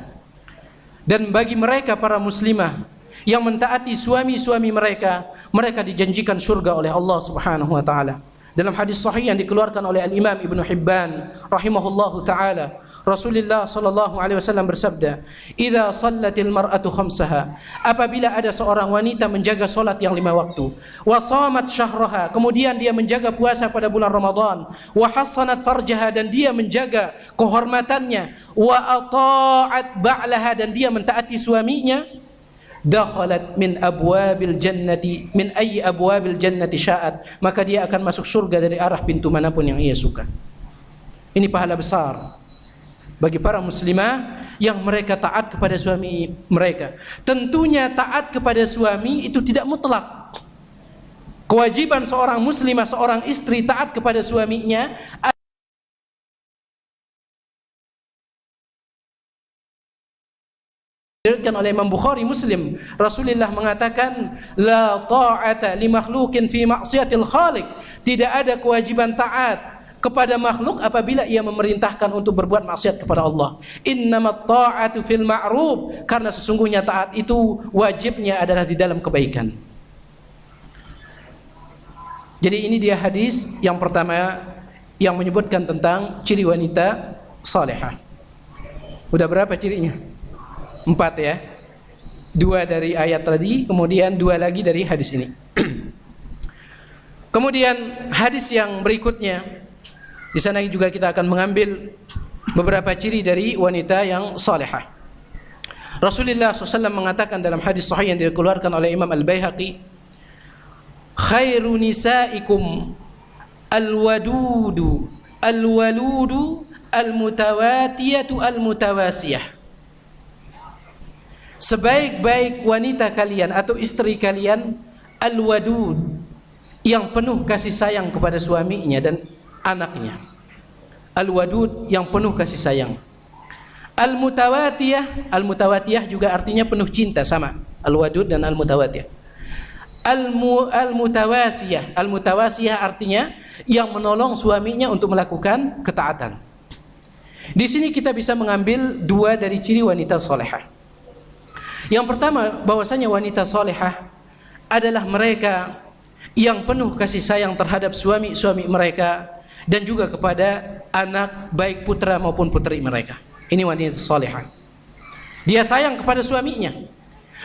Dan bagi mereka para muslimah yang mentaati suami-suami mereka, mereka dijanjikan surga oleh Allah Subhanahu wa taala. Dalam hadis sahih yang dikeluarkan oleh Al-Imam Ibnu Hibban rahimahullahu taala, Rasulullah sallallahu alaihi wasallam bersabda, "Idza shallatil mar'atu khamsaha," apabila ada seorang wanita menjaga salat yang 5 waktu, wa shamat syahraha, kemudian dia menjaga puasa pada bulan Ramadan, wa hassanat farjaha, dan dia menjaga kehormatannya, wa ata'at ba'laha, dan dia mentaati suaminya, dakhalat min abwabil jannati min ayyi abwabil jannati sya'at, maka dia akan masuk surga dari arah pintu manapun yang ia suka. Ini pahala besar bagi para muslimah yang mereka taat kepada suami mereka. Tentunya taat kepada suami itu tidak mutlak. Kewajiban seorang muslimah, seorang istri taat kepada suaminya diriwayatkan oleh Imam Bukhari, Muslim. Rasulullah mengatakan, la ta'ata li makhluqin fi ma'siyatil khaliq, tidak ada kewajiban taat kepada makhluk apabila ia memerintahkan untuk berbuat maksiat kepada Allah. Innamat ta'atu fil ma'ruf, karena sesungguhnya taat itu wajibnya adalah di dalam kebaikan. Jadi ini dia hadis yang pertama yang menyebutkan tentang ciri wanita salihah. Udah berapa cirinya? 4 ya. 2 dari ayat tadi, kemudian 2 lagi dari hadis ini. Kemudian hadis yang berikutnya, di sana juga kita akan mengambil beberapa ciri dari wanita yang salihah. Rasulullah SAW mengatakan dalam hadis sahih yang dikeluarkan oleh Imam Al-Baihaqi, khairu nisaikum al-wadudu al-waludu al-mutawatiyatu al-mutawasiyah. Sebaik-baik wanita kalian atau istri kalian al-wadud, yang penuh kasih sayang kepada suaminya dan anaknya. Al-wadud, yang penuh kasih sayang. Al-mutawatiyah, al-mutawatiyah juga artinya penuh cinta, sama al-wadud dan al-mutawatiyah. Al-mutawasiyah, al-mutawasiyah artinya yang menolong suaminya untuk melakukan ketaatan. Di sini kita bisa mengambil 2 dari ciri wanita salihah. Yang pertama, bahwasanya wanita salihah adalah mereka yang penuh kasih sayang terhadap suami-suami mereka, dan juga kepada anak baik putra maupun putri mereka. Ini wanita salihah. Dia sayang kepada suaminya.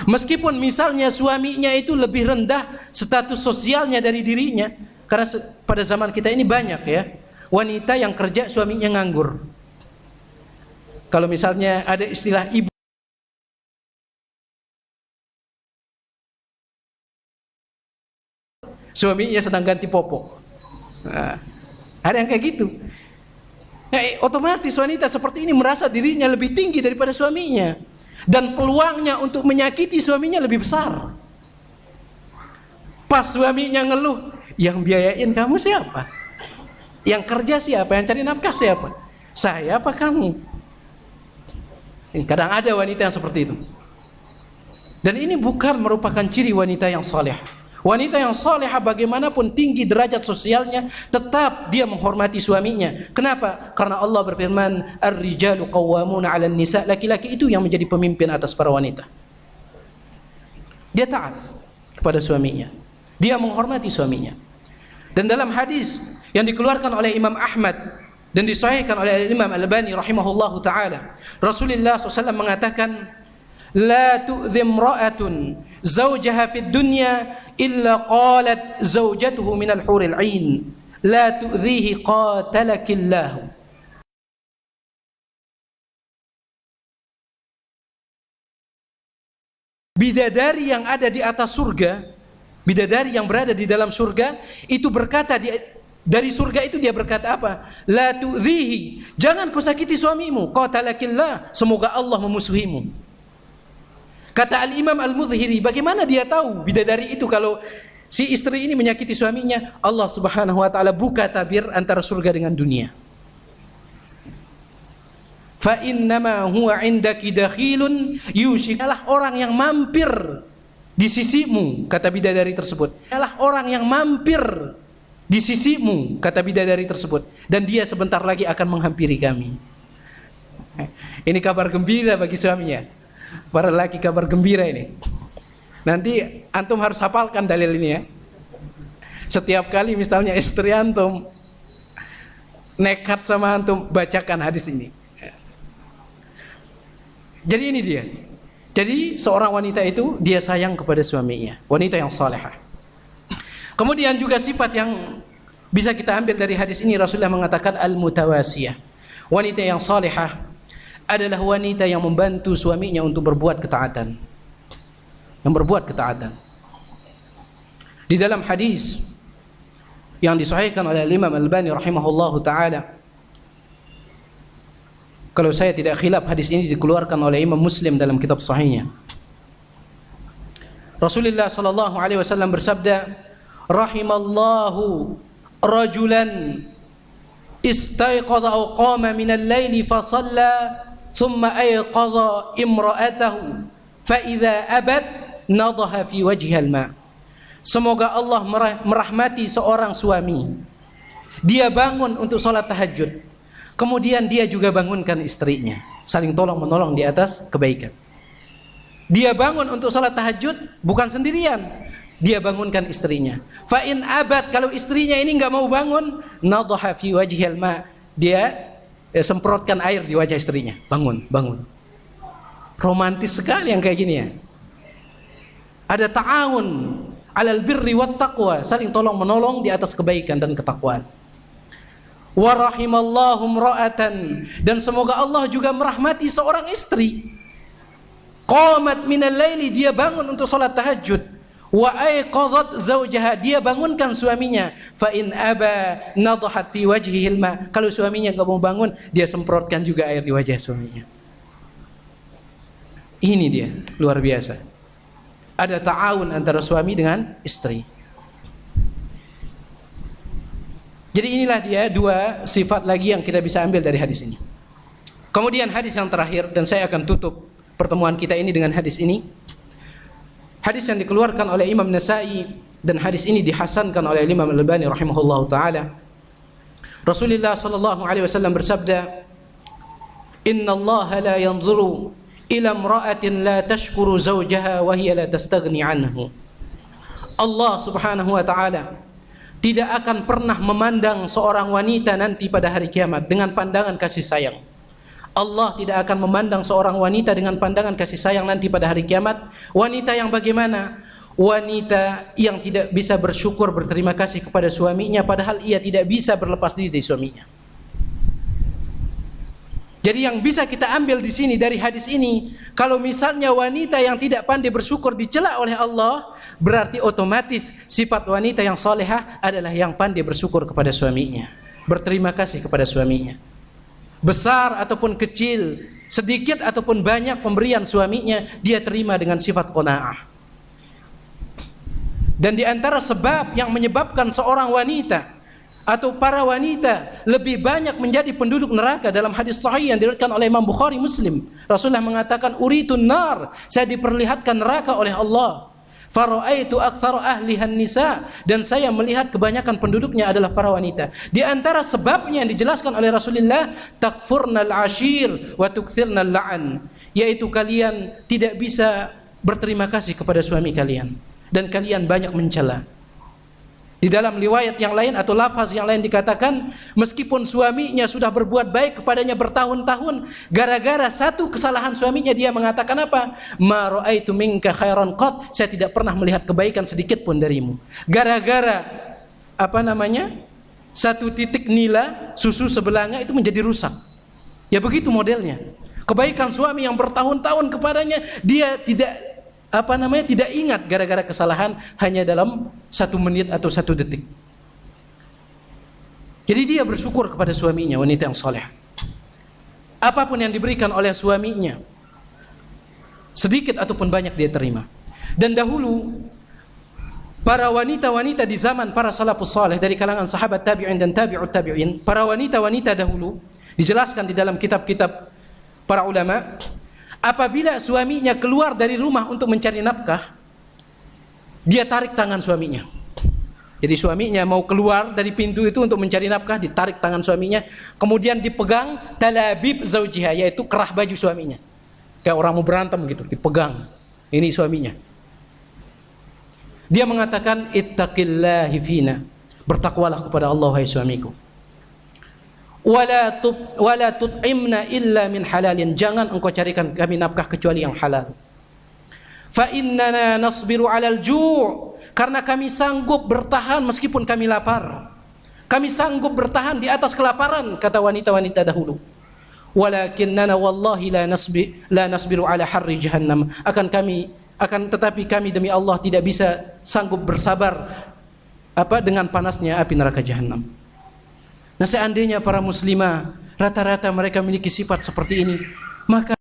Meskipun misalnya suaminya itu lebih rendah status sosialnya dari dirinya, karena pada zaman kita ini banyak ya wanita yang kerja suaminya nganggur. Kalau misalnya ada istilah ibu, suaminya sedang ganti popok. Nah, ada yang kayak gitu. Nah, otomatis wanita seperti ini merasa dirinya lebih tinggi daripada suaminya, dan peluangnya untuk menyakiti suaminya lebih besar. Pas suaminya ngeluh, yang biayain kamu siapa? Yang kerja siapa? Yang cari nafkah siapa? Saya apa kamu? Kadang ada wanita yang seperti itu. Dan ini bukan merupakan ciri wanita yang saleh. Wanita yang salehah bagaimanapun tinggi derajat sosialnya, tetap dia menghormati suaminya. Kenapa? Karena Allah berfirman, "Ar-rijalu qawwamuna 'alan nisa." Laki-laki itu yang menjadi pemimpin atas para wanita. Dia taat kepada suaminya. Dia menghormati suaminya. Dan dalam hadis yang dikeluarkan oleh Imam Ahmad dan disahihkan oleh Imam Al-Albani rahimahullahu taala, Rasulullah SAW mengatakan, "La tu'dhi imra'atun zawjaha fid dunya illa qalat zawjatuhu minal huril 'ain, la tu'dhihi qatalakillah." Bidadari yang ada di atas surga, bidadari yang berada di dalam surga itu berkata dari surga itu dia berkata apa? La tu'dhihi, jangan kau sakiti suamimu, qatalakillah, semoga Allah memusuhimu. Kata Al-Imam Al-Mudhiri, bagaimana dia tahu bidadari itu kalau si istri ini menyakiti suaminya? Allah Subhanahu wa taala buka tabir antara surga dengan dunia. Fa innama huwa indaki dakhilun yushikalah, orang yang mampir di sisimu, kata bidadari tersebut. Adalah orang yang mampir di sisimu, kata bidadari tersebut, dan dia sebentar lagi akan menghampiri kami. Ini kabar gembira bagi suaminya. Para laki kabar gembira ini. Nanti antum harus hafalkan dalil ini ya. Setiap kali misalnya istri antum nekat sama antum, bacakan hadis ini. Jadi ini dia. Jadi seorang wanita itu dia sayang kepada suaminya, wanita yang salehah. Kemudian juga sifat yang bisa kita ambil dari hadis ini, Rasulullah mengatakan al-mutawasiyah. Wanita yang salehah adalah wanita yang membantu suaminya untuk berbuat ketaatan. Yang berbuat ketaatan. Di dalam hadis yang disahihkan oleh Imam Al-Albani rahimahullahu taala, kalau saya tidak khilaf hadis ini dikeluarkan oleh Imam Muslim dalam kitab sahihnya. Rasulullah sallallahu alaihi wasallam bersabda, "Rahimallahu rajulan istayqadha aw qama min al-laili fa shalla thumma ayqadha imra'atahu fa idza abat nadaha fi wajhiha al-ma." Semoga Allah merahmati seorang suami. Dia bangun untuk salat tahajud, kemudian dia juga bangunkan istrinya, saling tolong menolong di atas kebaikan. Dia bangun untuk salat tahajud bukan sendirian, dia bangunkan istrinya. Fa in abad, kalau istrinya ini enggak mau bangun, nadaha fi wajhil ma, dia semprotkan air di wajah istrinya. Bangun, bangun. Romantis sekali yang kayak gini ya. Ada ta'awun 'alal birri wat taqwa, saling tolong menolong di atas kebaikan dan ketakwaan. Wa rahimallahu imra'atan, dan semoga Allah juga merahmati seorang istri. Qamat minal laili, dia bangun untuk salat tahajud. Wa ayqadhat zawjaha, dia bangunkan suaminya. Fa in aba nadahat fi wajhihil ma, kalau suaminya enggak mau bangun, dia semprotkan juga air di wajah suaminya. Ini dia, luar biasa. Ada ta'awun antara suami dengan istri. Jadi inilah dia dua sifat lagi yang kita bisa ambil dari hadis ini. Kemudian hadis yang terakhir, dan saya akan tutup pertemuan kita ini dengan hadis ini. Hadis yang dikeluarkan oleh Imam Nasa'i, dan hadis ini dihasankan oleh Imam Al-Albani rahimahullahu taala. Rasulullah sallallahu alaihi wasallam bersabda, "Inna Allah la yanzuru ila imra'atin la tashkuru zawjaha wa hiya la tastaghni anhu." Allah Subhanahu wa taala tidak akan pernah memandang seorang wanita nanti pada hari kiamat dengan pandangan kasih sayang. Allah tidak akan memandang seorang wanita dengan pandangan kasih sayang nanti pada hari kiamat. Wanita yang bagaimana? Wanita yang tidak bisa bersyukur, berterima kasih kepada suaminya, padahal ia tidak bisa berlepas diri dari suaminya. Jadi yang bisa kita ambil di sini dari hadis ini, kalau misalnya wanita yang tidak pandai bersyukur dicela oleh Allah, berarti otomatis sifat wanita yang solehah adalah yang pandai bersyukur kepada suaminya, berterima kasih kepada suaminya. Besar ataupun kecil, sedikit ataupun banyak pemberian suaminya, dia terima dengan sifat qanaah. Dan di antara sebab yang menyebabkan seorang wanita atau para wanita lebih banyak menjadi penduduk neraka, dalam hadis sahih yang diriwayatkan oleh Imam Bukhari Muslim, Rasulullah mengatakan, uritun nar, saya diperlihatkan neraka oleh Allah. Fara'aitu aktsara ahlihan nisa, dan saya melihat kebanyakan penduduknya adalah para wanita. Di antara sebabnya yang dijelaskan oleh Rasulullah, takfurnal ashir wa tukthirnal la'an, yaitu kalian tidak bisa berterima kasih kepada suami kalian dan kalian banyak mencela. Di dalam riwayat yang lain atau lafaz yang lain dikatakan, meskipun suaminya sudah berbuat baik kepadanya bertahun-tahun, gara-gara satu kesalahan suaminya dia mengatakan apa? Ma ra'aitu minka khairan qat, saya tidak pernah melihat kebaikan sedikit pun darimu. Gara-gara satu titik nila susu sebelanga itu menjadi rusak. Ya begitu modelnya. Kebaikan suami yang bertahun-tahun kepadanya dia tidak ingat gara-gara kesalahan hanya dalam 1 menit atau 1 detik. Jadi dia bersyukur kepada suaminya, wanita yang soleh. Apapun yang diberikan oleh suaminya, sedikit ataupun banyak dia terima. Dan dahulu para wanita-wanita di zaman para salafus saleh dari kalangan sahabat tabi'in dan tabi'ut tabi'in, para wanita-wanita dahulu dijelaskan di dalam kitab-kitab para ulama, apabila suaminya keluar dari rumah untuk mencari nafkah, dia tarik tangan suaminya. Jadi suaminya mau keluar dari pintu itu untuk mencari nafkah, ditarik tangan suaminya, kemudian dipegang talabib zaujiha, yaitu kerah baju suaminya. Kayak orang mau berantem gitu, dipegang. Ini suaminya. Dia mengatakan, ittaqillahi fina, bertakwalah kepada Allah hai suamiku. Wala tut'imna illa min halalin, jangan engkau carikan kami nafkah kecuali yang halal. Fa innana nasbiru 'alal ju', karena kami sanggup bertahan meskipun kami lapar. Kami sanggup bertahan di atas kelaparan, kata wanita-wanita dahulu. Walakinnana wallahi la nasbiru 'ala harri jahannam, tetapi kami demi Allah tidak bisa sanggup bersabar dengan panasnya api neraka jahanam. Nah, seandainya para muslimah rata-rata mereka memiliki sifat seperti ini, maka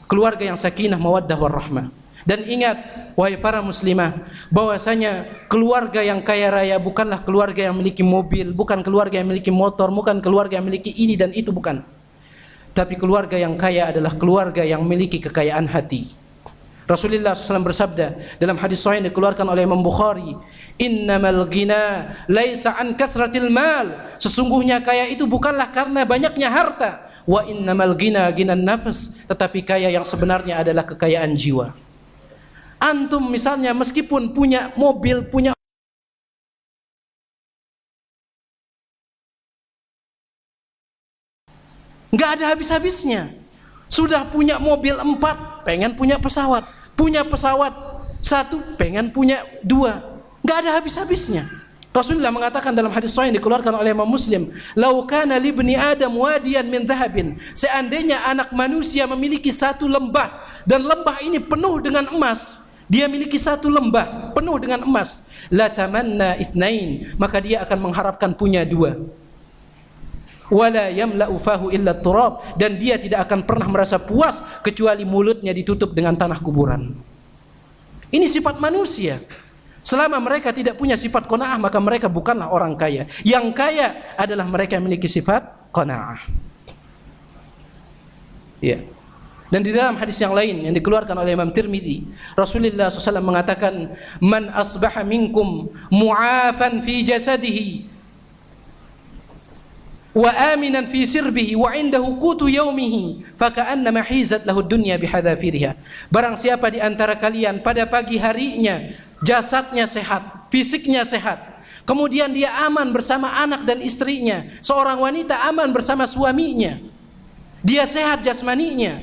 keluarga yang sakinah, mawaddah warahmah. Dan ingat wahai para muslimah, bahwasanya keluarga yang kaya raya bukanlah keluarga yang memiliki mobil, bukan keluarga yang memiliki motor, bukan keluarga yang memiliki ini dan itu, bukan. Tapi keluarga yang kaya adalah keluarga yang memiliki kekayaan hati. Rasulullah SAW bersabda dalam hadis sahih yang dikeluarkan oleh Imam Bukhari, innamal ghina laisa an kathratil mal, sesungguhnya kaya itu bukanlah karena banyaknya harta, wa innamal ghina ghinan nafs, tetapi kaya yang sebenarnya adalah kekayaan jiwa. Antum misalnya meskipun punya mobil, punya nggak ada habis-habisnya. Sudah punya mobil 4, pengen punya pesawat. Punya pesawat 1, pengen punya 2. Nggak ada habis-habisnya. Rasulullah mengatakan dalam hadis sahih yang dikeluarkan oleh Imam Muslim, "Lau kana li ibni Adam wadiyan min dhahabin." Seandainya anak manusia memiliki 1 lembah, dan lembah ini penuh dengan emas, dia miliki 1 lembah penuh dengan emas, la tamanna itsnain, maka dia akan mengharapkan punya 2. Wala yamla'u fahu illa turab, dan dia tidak akan pernah merasa puas kecuali mulutnya ditutup dengan tanah kuburan. Ini sifat manusia. Selama mereka tidak punya sifat qanaah, maka mereka bukanlah orang kaya. Yang kaya adalah mereka yang memiliki sifat qanaah. Ya. Dan di dalam hadis yang lain yang dikeluarkan oleh Imam Tirmidzi, Rasulullah SAW mengatakan, man asbaha minkum mu'afan fi jasadihi wa aminan fi sirbihi wa indahu qutu yaumihi faka'annama hizat lahu dunya bihadzafiriha. Barang siapa di antara kalian pada pagi harinya jasadnya sehat, fisiknya sehat, kemudian dia aman bersama anak dan istrinya, seorang wanita aman bersama suaminya, dia sehat jasmaninya,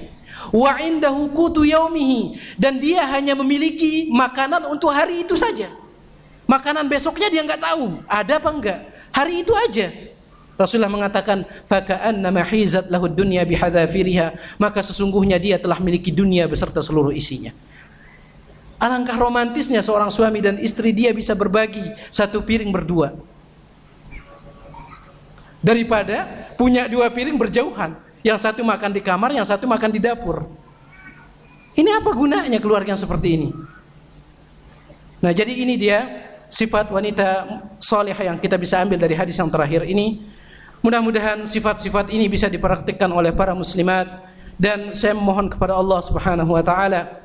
wa indahu qutu yaumihi, dan dia hanya memiliki makanan untuk hari itu saja. Makanan besoknya dia nggak tahu ada apa enggak, hari itu aja. Rasulullah mengatakan faka'annama hizat lahu dunya bihadzafiriha, maka sesungguhnya dia telah memiliki dunia beserta seluruh isinya. Alangkah romantisnya seorang suami dan istri dia bisa berbagi satu piring berdua, daripada punya dua piring berjauhan, yang satu makan di kamar, yang satu makan di dapur. Ini apa gunanya keluarga yang seperti ini? Nah, jadi ini dia sifat wanita salihah yang kita bisa ambil dari hadis yang terakhir ini. Mudah-mudahan sifat-sifat ini bisa dipraktikkan oleh para muslimat, dan saya memohon kepada Allah Subhanahu wa taala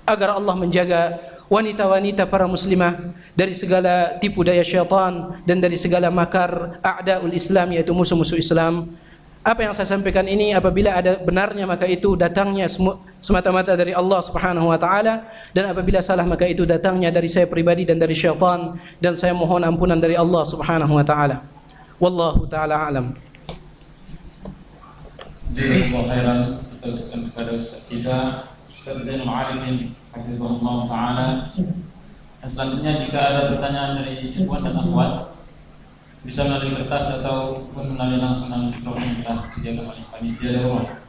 agar Allah menjaga wanita-wanita para muslimah dari segala tipu daya syaitan dan dari segala makar a'daul Islam, yaitu musuh-musuh Islam. Apa yang saya sampaikan ini apabila ada benarnya maka itu datangnya semata-mata dari Allah Subhanahu wa taala, dan apabila salah maka itu datangnya dari saya pribadi dan dari syaitan, dan saya mohon ampunan dari Allah Subhanahu wa taala. Wallahu taala alam. Jazakallahu khairan. Kita ucapkan kepada Ustaz kita, Ustaz Zainul Arifin hafizahullah taala. Dan selanjutnya jika ada pertanyaan dari ikhwan dan akhwat, bisa melalui kertas atau melalui langsung melalui mikrofon yang telah disediakan oleh panitia darurat.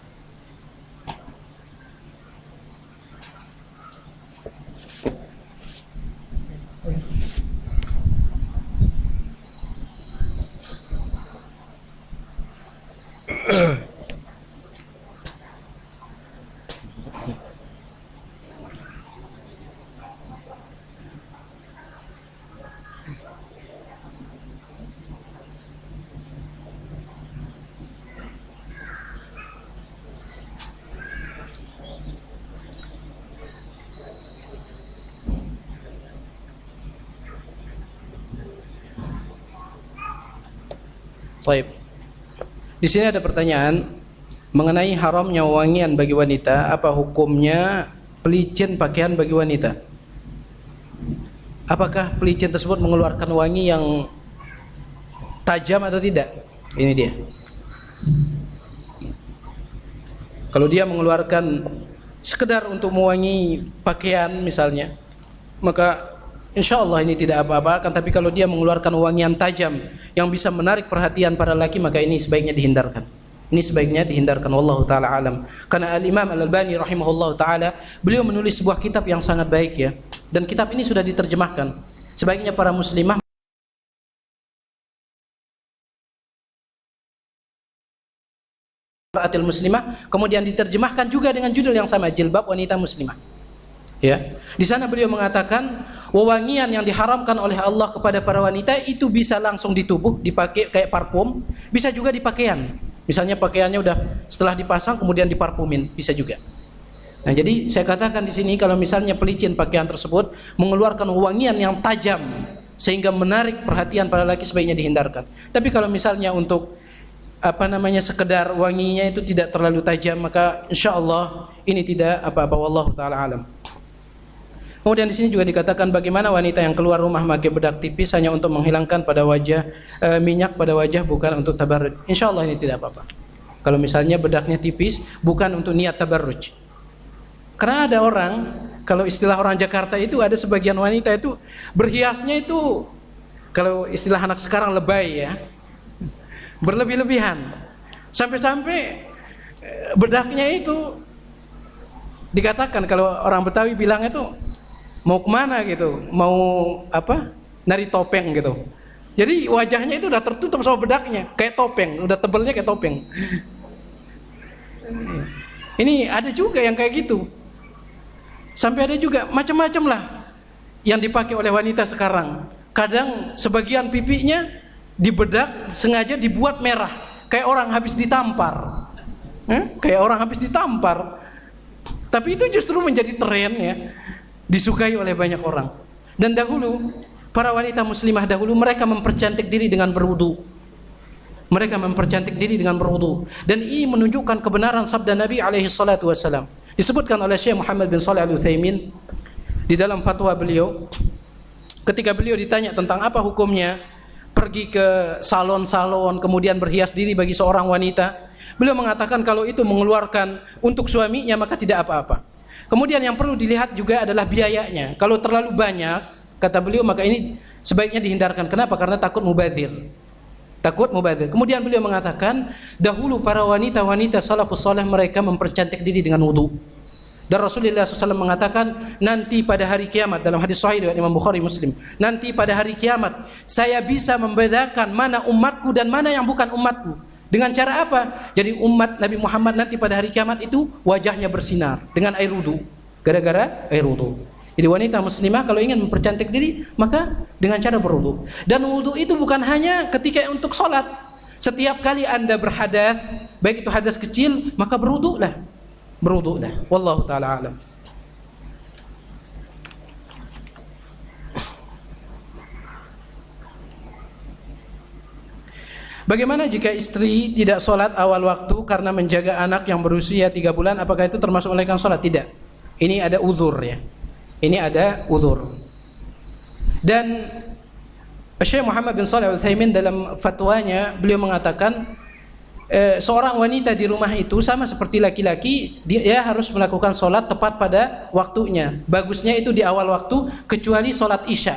Baik. Di sini ada pertanyaan mengenai haramnya wangian bagi wanita. Apa hukumnya pelicin pakaian bagi wanita? Apakah pelicin tersebut mengeluarkan wangi yang tajam atau tidak? Ini dia. Kalau dia mengeluarkan sekedar untuk mewangi pakaian misalnya, maka insya Allah ini tidak apa-apa. Kan tapi kalau dia mengeluarkan wangian tajam yang bisa menarik perhatian para laki, maka ini sebaiknya dihindarkan. Ini sebaiknya dihindarkan. Wallahu taala alam. Karena Al-Imam Al-Albani rahimahullah taala, beliau menulis sebuah kitab yang sangat baik ya, dan kitab ini sudah diterjemahkan. Sebaiknya para muslimah Mar'atil Muslimah, kemudian diterjemahkan juga dengan judul yang sama, Jilbab Wanita Muslimah. Ya, di sana beliau mengatakan wewangian yang diharamkan oleh Allah kepada para wanita itu bisa langsung di tubuh, dipakai kayak parfum, bisa juga di pakaian. Misalnya pakaiannya udah setelah dipasang kemudian diparfumin, bisa juga. Nah, jadi saya katakan di sini kalau misalnya pelicin pakaian tersebut mengeluarkan wewangian yang tajam sehingga menarik perhatian para laki, sebaiknya dihindarkan. Tapi kalau misalnya untuk sekedar wanginya itu tidak terlalu tajam, maka insya Allah ini tidak apa-apa. Wallahu taala alam. Kemudian di sini juga dikatakan bagaimana wanita yang keluar rumah memakai bedak tipis hanya untuk menghilangkan pada wajah minyak pada wajah, bukan untuk tabarruj. Insya Allah ini tidak apa-apa. Kalau misalnya bedaknya tipis bukan untuk niat tabarruj. Karena ada orang, kalau istilah orang Jakarta itu ada sebagian wanita itu berhiasnya itu, kalau istilah anak sekarang lebay ya, berlebih-lebihan. Sampai-sampai bedaknya itu dikatakan, kalau orang Betawi bilang itu mau kemana gitu, mau nari topeng gitu. Jadi wajahnya itu udah tertutup sama bedaknya, kayak topeng, udah tebalnya kayak topeng. Ini ada juga yang kayak gitu. Sampai ada juga macam-macam lah yang dipakai oleh wanita sekarang. Kadang sebagian pipinya dibedak sengaja dibuat merah, kayak orang habis ditampar. Kayak orang habis ditampar. Tapi itu justru menjadi tren ya, disukai oleh banyak orang. Dan dahulu para wanita muslimah dahulu mereka mempercantik diri dengan berwudu. mereka mempercantik diri dengan berwudu. Dan ini menunjukkan kebenaran sabda Nabi alaihi salatu wasallam. Disebutkan oleh Syekh Muhammad bin Shalih Al-Utsaimin di dalam fatwa beliau, ketika beliau ditanya tentang apa hukumnya pergi ke salon-salon kemudian berhias diri bagi seorang wanita, beliau mengatakan kalau itu mengeluarkan untuk suaminya maka tidak apa-apa. Kemudian yang perlu dilihat juga adalah biayanya. Kalau terlalu banyak, kata beliau, maka ini sebaiknya dihindarkan. Kenapa? Karena takut mubadzir. Takut mubadzir. Kemudian beliau mengatakan, dahulu para wanita-wanita salafus saleh mereka mempercantik diri dengan wudu. Dan Rasulullah SAW mengatakan, nanti pada hari kiamat, dalam hadis sahih riwayat Imam Bukhari Muslim, nanti pada hari kiamat saya bisa membedakan mana umatku dan mana yang bukan umatku. Dengan cara apa? Jadi umat Nabi Muhammad nanti pada hari kiamat itu wajahnya bersinar dengan air wudu, gara-gara air wudu. Jadi wanita muslimah kalau ingin mempercantik diri maka dengan cara berwudu. Dan wudu itu bukan hanya ketika untuk sholat. Setiap kali Anda berhadas, baik itu hadas kecil, maka berwudulah. Berwudulah. Wallahu taala alam. Bagaimana jika istri tidak sholat awal waktu karena menjaga anak yang berusia 3 bulan? Apakah itu termasuk melaikan sholat? Tidak. Ini ada uzur ya. Ini ada uzur. Dan Syekh Muhammad bin Shalih Al-Utsaimin dalam fatwanya beliau mengatakan seorang wanita di rumah itu sama seperti laki-laki, dia harus melakukan sholat tepat pada waktunya. Bagusnya itu di awal waktu kecuali sholat isya.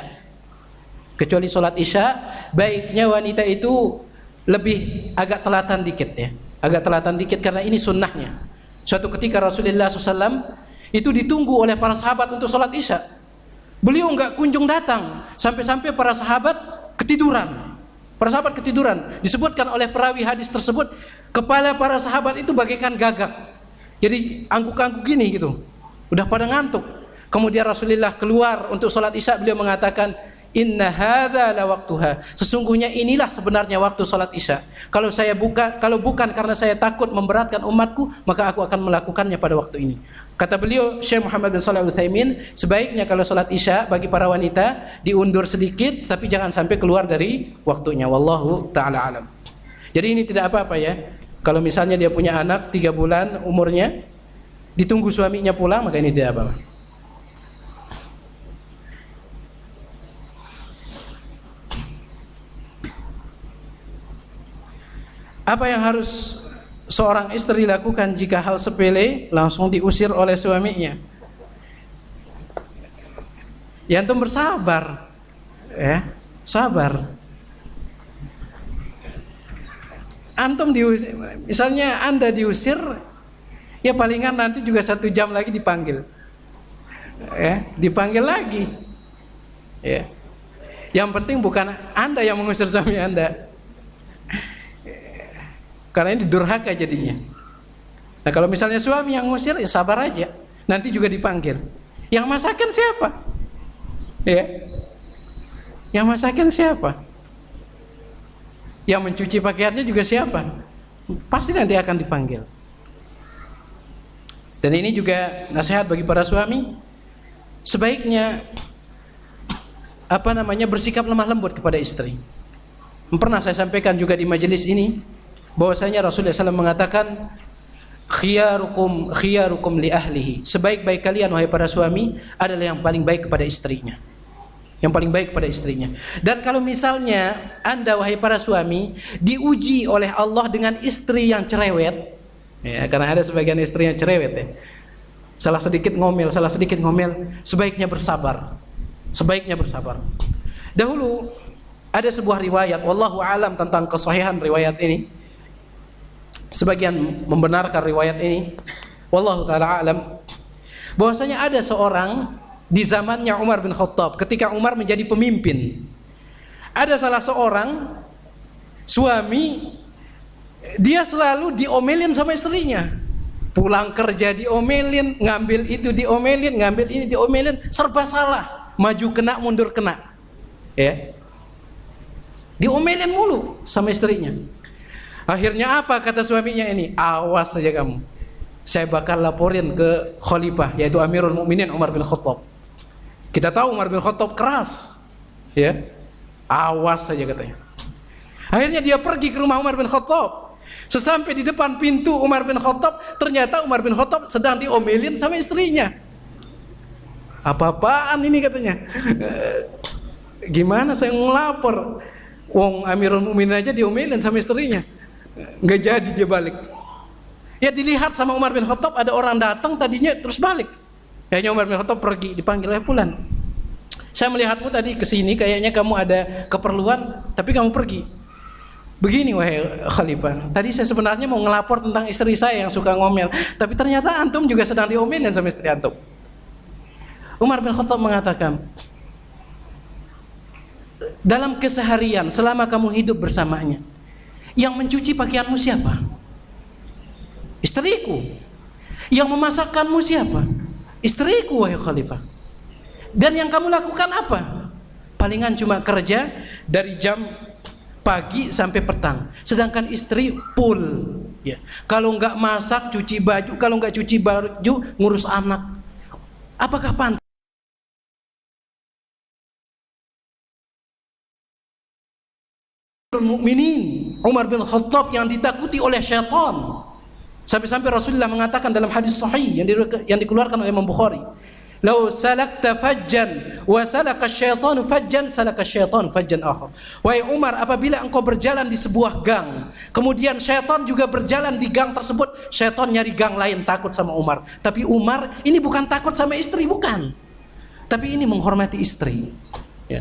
Kecuali sholat isya, baiknya wanita itu lebih agak telatan dikit ya. Agak telatan dikit karena ini sunnahnya. Suatu ketika Rasulullah SAW itu ditunggu oleh para sahabat untuk sholat isya. Beliau enggak kunjung datang, sampai-sampai para sahabat ketiduran. Para sahabat ketiduran. Disebutkan oleh perawi hadis tersebut, kepala para sahabat itu bagaikan gagak. Jadi angguk-angguk gini gitu. Udah pada ngantuk. Kemudian Rasulullah keluar untuk sholat isya, beliau mengatakan, inna hadza la waqtuha. Sesungguhnya inilah sebenarnya waktu salat Isya. Kalau bukan karena saya takut memberatkan umatku, maka aku akan melakukannya pada waktu ini. Kata beliau Syekh Muhammad bin Shalih Al-Utsaimin, sebaiknya kalau salat Isya bagi para wanita diundur sedikit tapi jangan sampai keluar dari waktunya. Wallahu taala alam. Jadi ini tidak apa-apa ya. Kalau misalnya dia punya anak 3 bulan umurnya, ditunggu suaminya pulang, maka ini tidak apa-apa. Apa yang harus seorang istri lakukan jika hal sepele langsung diusir oleh suaminya? Ya antum bersabar, ya sabar. Antum diusir, misalnya Anda diusir, ya palingan nanti juga 1 jam lagi dipanggil, ya dipanggil lagi. Ya, yang penting bukan Anda yang mengusir suami Anda. Karena ini durhaka jadinya. Nah kalau misalnya suami yang ngusir, ya sabar aja. Nanti juga dipanggil. Yang masakin siapa? Ya. Yang masakin siapa? Yang mencuci pakaiannya juga siapa? Pasti nanti akan dipanggil. Dan ini juga nasihat bagi para suami. Sebaiknya bersikap lemah lembut kepada istri. Pernah saya sampaikan juga di majelis ini, bahwasanya Rasulullah SAW mengatakan khiyarukum li ahlihi. Sebaik-baik kalian wahai para suami adalah yang paling baik kepada istrinya. Yang paling baik kepada istrinya. Dan kalau misalnya Anda wahai para suami diuji oleh Allah dengan istri yang cerewet, ya karena ada sebagian istri yang cerewet ya. Salah sedikit ngomel, sebaiknya bersabar. Sebaiknya bersabar. Dahulu ada sebuah riwayat, wallahu alam tentang kesahihan riwayat ini. Sebagian membenarkan riwayat ini, wallahu taala alam, bahwasanya ada seorang di zamannya Umar bin Khattab, ketika Umar menjadi pemimpin, ada salah seorang suami, dia selalu diomelin sama istrinya. Pulang kerja diomelin, ngambil itu diomelin, ngambil ini diomelin, serba salah, maju kena mundur kena, ya, diomelin mulu sama istrinya. Akhirnya apa kata suaminya ini? Awas saja kamu, saya bakal laporin ke khalifah, yaitu Amirul Mukminin Umar bin Khattab. Kita tahu Umar bin Khattab keras, ya. Awas saja katanya. Akhirnya dia pergi ke rumah Umar bin Khattab. Sesampai di depan pintu Umar bin Khattab, ternyata Umar bin Khattab sedang diomelin sama istrinya. Apa-apaan ini katanya? Gimana saya ngelapor? Wong Amirul Mukminin aja diomelin sama istrinya. Nggak jadi dia balik. Ya dilihat sama Umar bin Khattab, ada orang datang tadinya terus balik. Kayaknya Umar bin Khattab pergi, dipanggil oleh fulan. Saya melihatmu tadi kesini, kayaknya kamu ada keperluan, tapi kamu pergi. Begini wahai Khalifah, tadi saya sebenarnya mau ngelapor tentang istri saya yang suka ngomel, tapi ternyata antum juga sedang diomelin sama istri antum. Umar bin Khattab mengatakan, dalam keseharian selama kamu hidup bersamanya, yang mencuci pakaianmu siapa? Istriku. Yang memasakkanmu siapa? Istriku wahai Khalifah. Dan yang kamu lakukan apa? Palingan cuma kerja dari jam pagi sampai petang. Sedangkan istri full. Ya. Kalau nggak masak, cuci baju. Kalau nggak cuci baju, ngurus anak. Apakah pantas? Mukminin Umar bin Khattab yang ditakuti oleh syaitan. Sampai-sampai Rasulullah mengatakan dalam hadis sahih yang dikeluarkan oleh Imam Bukhari, "Lau salakta fajjan wa salaka asy-syaitanu fajjan, salaka asy-syaitanu fajjan akhar." Wahai Umar, apabila engkau berjalan di sebuah gang, kemudian syaitan juga berjalan di gang tersebut, syaitan nyari gang lain takut sama Umar. Tapi Umar ini bukan takut sama istri, bukan. Tapi ini menghormati istri. Ya.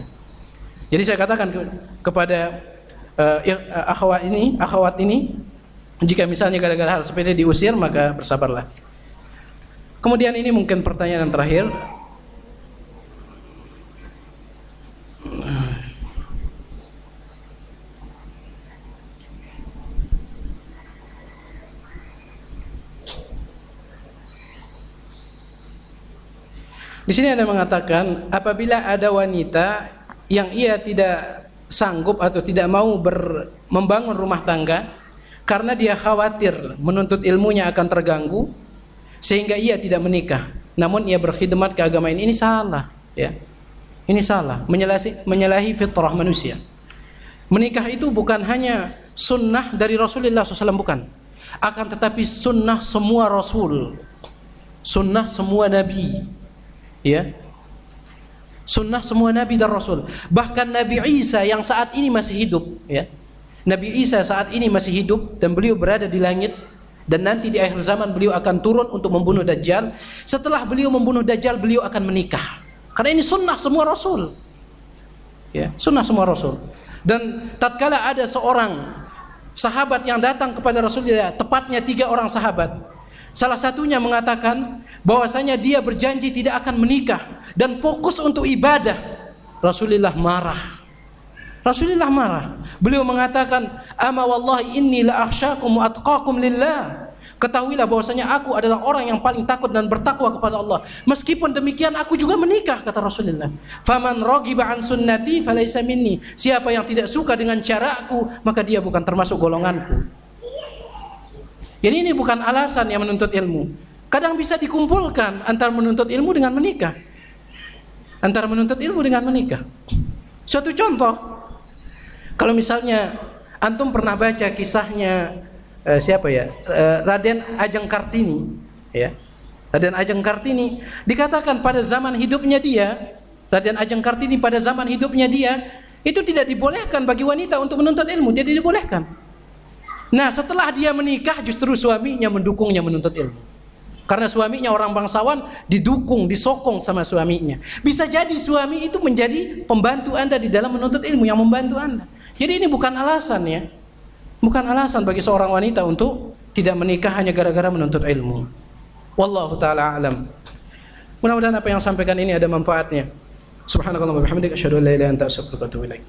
Jadi saya katakan kepada akhwat ini, jika misalnya gara-gara hal seperti ini diusir, maka bersabarlah. Kemudian ini mungkin pertanyaan yang terakhir. Di sini ada mengatakan, apabila ada wanita yang ia tidak sanggup atau tidak mau membangun rumah tangga karena dia khawatir menuntut ilmunya akan terganggu, sehingga ia tidak menikah, namun ia berkhidmat ke agama ini salah, ya. Ini salah, menyalahi fitrah manusia. Menikah itu bukan hanya sunnah dari Rasulullah SAW, bukan. Akan tetapi sunnah semua Rasul, sunnah semua Nabi, ya. Sunnah semua Nabi dan Rasul. Bahkan Nabi Isa yang saat ini masih hidup, ya. Nabi Isa saat ini masih hidup dan beliau berada di langit, dan nanti di akhir zaman beliau akan turun untuk membunuh Dajjal. Setelah beliau membunuh Dajjal, beliau akan menikah. Karena ini sunnah semua Rasul, ya, sunnah semua Rasul. Dan tatkala ada seorang sahabat yang datang kepada Rasulullah, tepatnya 3 orang sahabat. Salah satunya mengatakan bahwasanya dia berjanji tidak akan menikah dan fokus untuk ibadah. Rasulullah marah. Rasulullah marah. Beliau mengatakan, "Ama wallahi inni la akhsyakum wa atqakum lillah." Ketahuilah bahwasanya aku adalah orang yang paling takut dan bertakwa kepada Allah. Meskipun demikian aku juga menikah, kata Rasulullah. "Faman raghiba an sunnati falaysa minni." Siapa yang tidak suka dengan caraku, maka dia bukan termasuk golonganku. Jadi ini bukan alasan yang menuntut ilmu. Kadang bisa dikumpulkan antara menuntut ilmu dengan menikah. Antara menuntut ilmu dengan menikah. Suatu contoh, kalau misalnya antum pernah baca kisahnya Raden Ajeng Kartini, ya. Raden Ajeng Kartini dikatakan pada zaman hidupnya dia, Raden Ajeng Kartini pada zaman hidupnya dia itu tidak dibolehkan bagi wanita untuk menuntut ilmu, tidak dibolehkan. Nah, setelah dia menikah, justru suaminya mendukungnya menuntut ilmu. Karena suaminya orang bangsawan, didukung, disokong sama suaminya. Bisa jadi suami itu menjadi pembantu Anda di dalam menuntut ilmu, yang membantu Anda. Jadi ini bukan alasan, ya. Bukan alasan bagi seorang wanita untuk tidak menikah hanya gara-gara menuntut ilmu. Wallahu ta'ala a'lam. Mudah-mudahan apa yang sampaikan ini ada manfaatnya. Subhanakallahumma wa bihamdika asyhadu an la ilaha illa anta astaghfiruka wa atubu ilaik.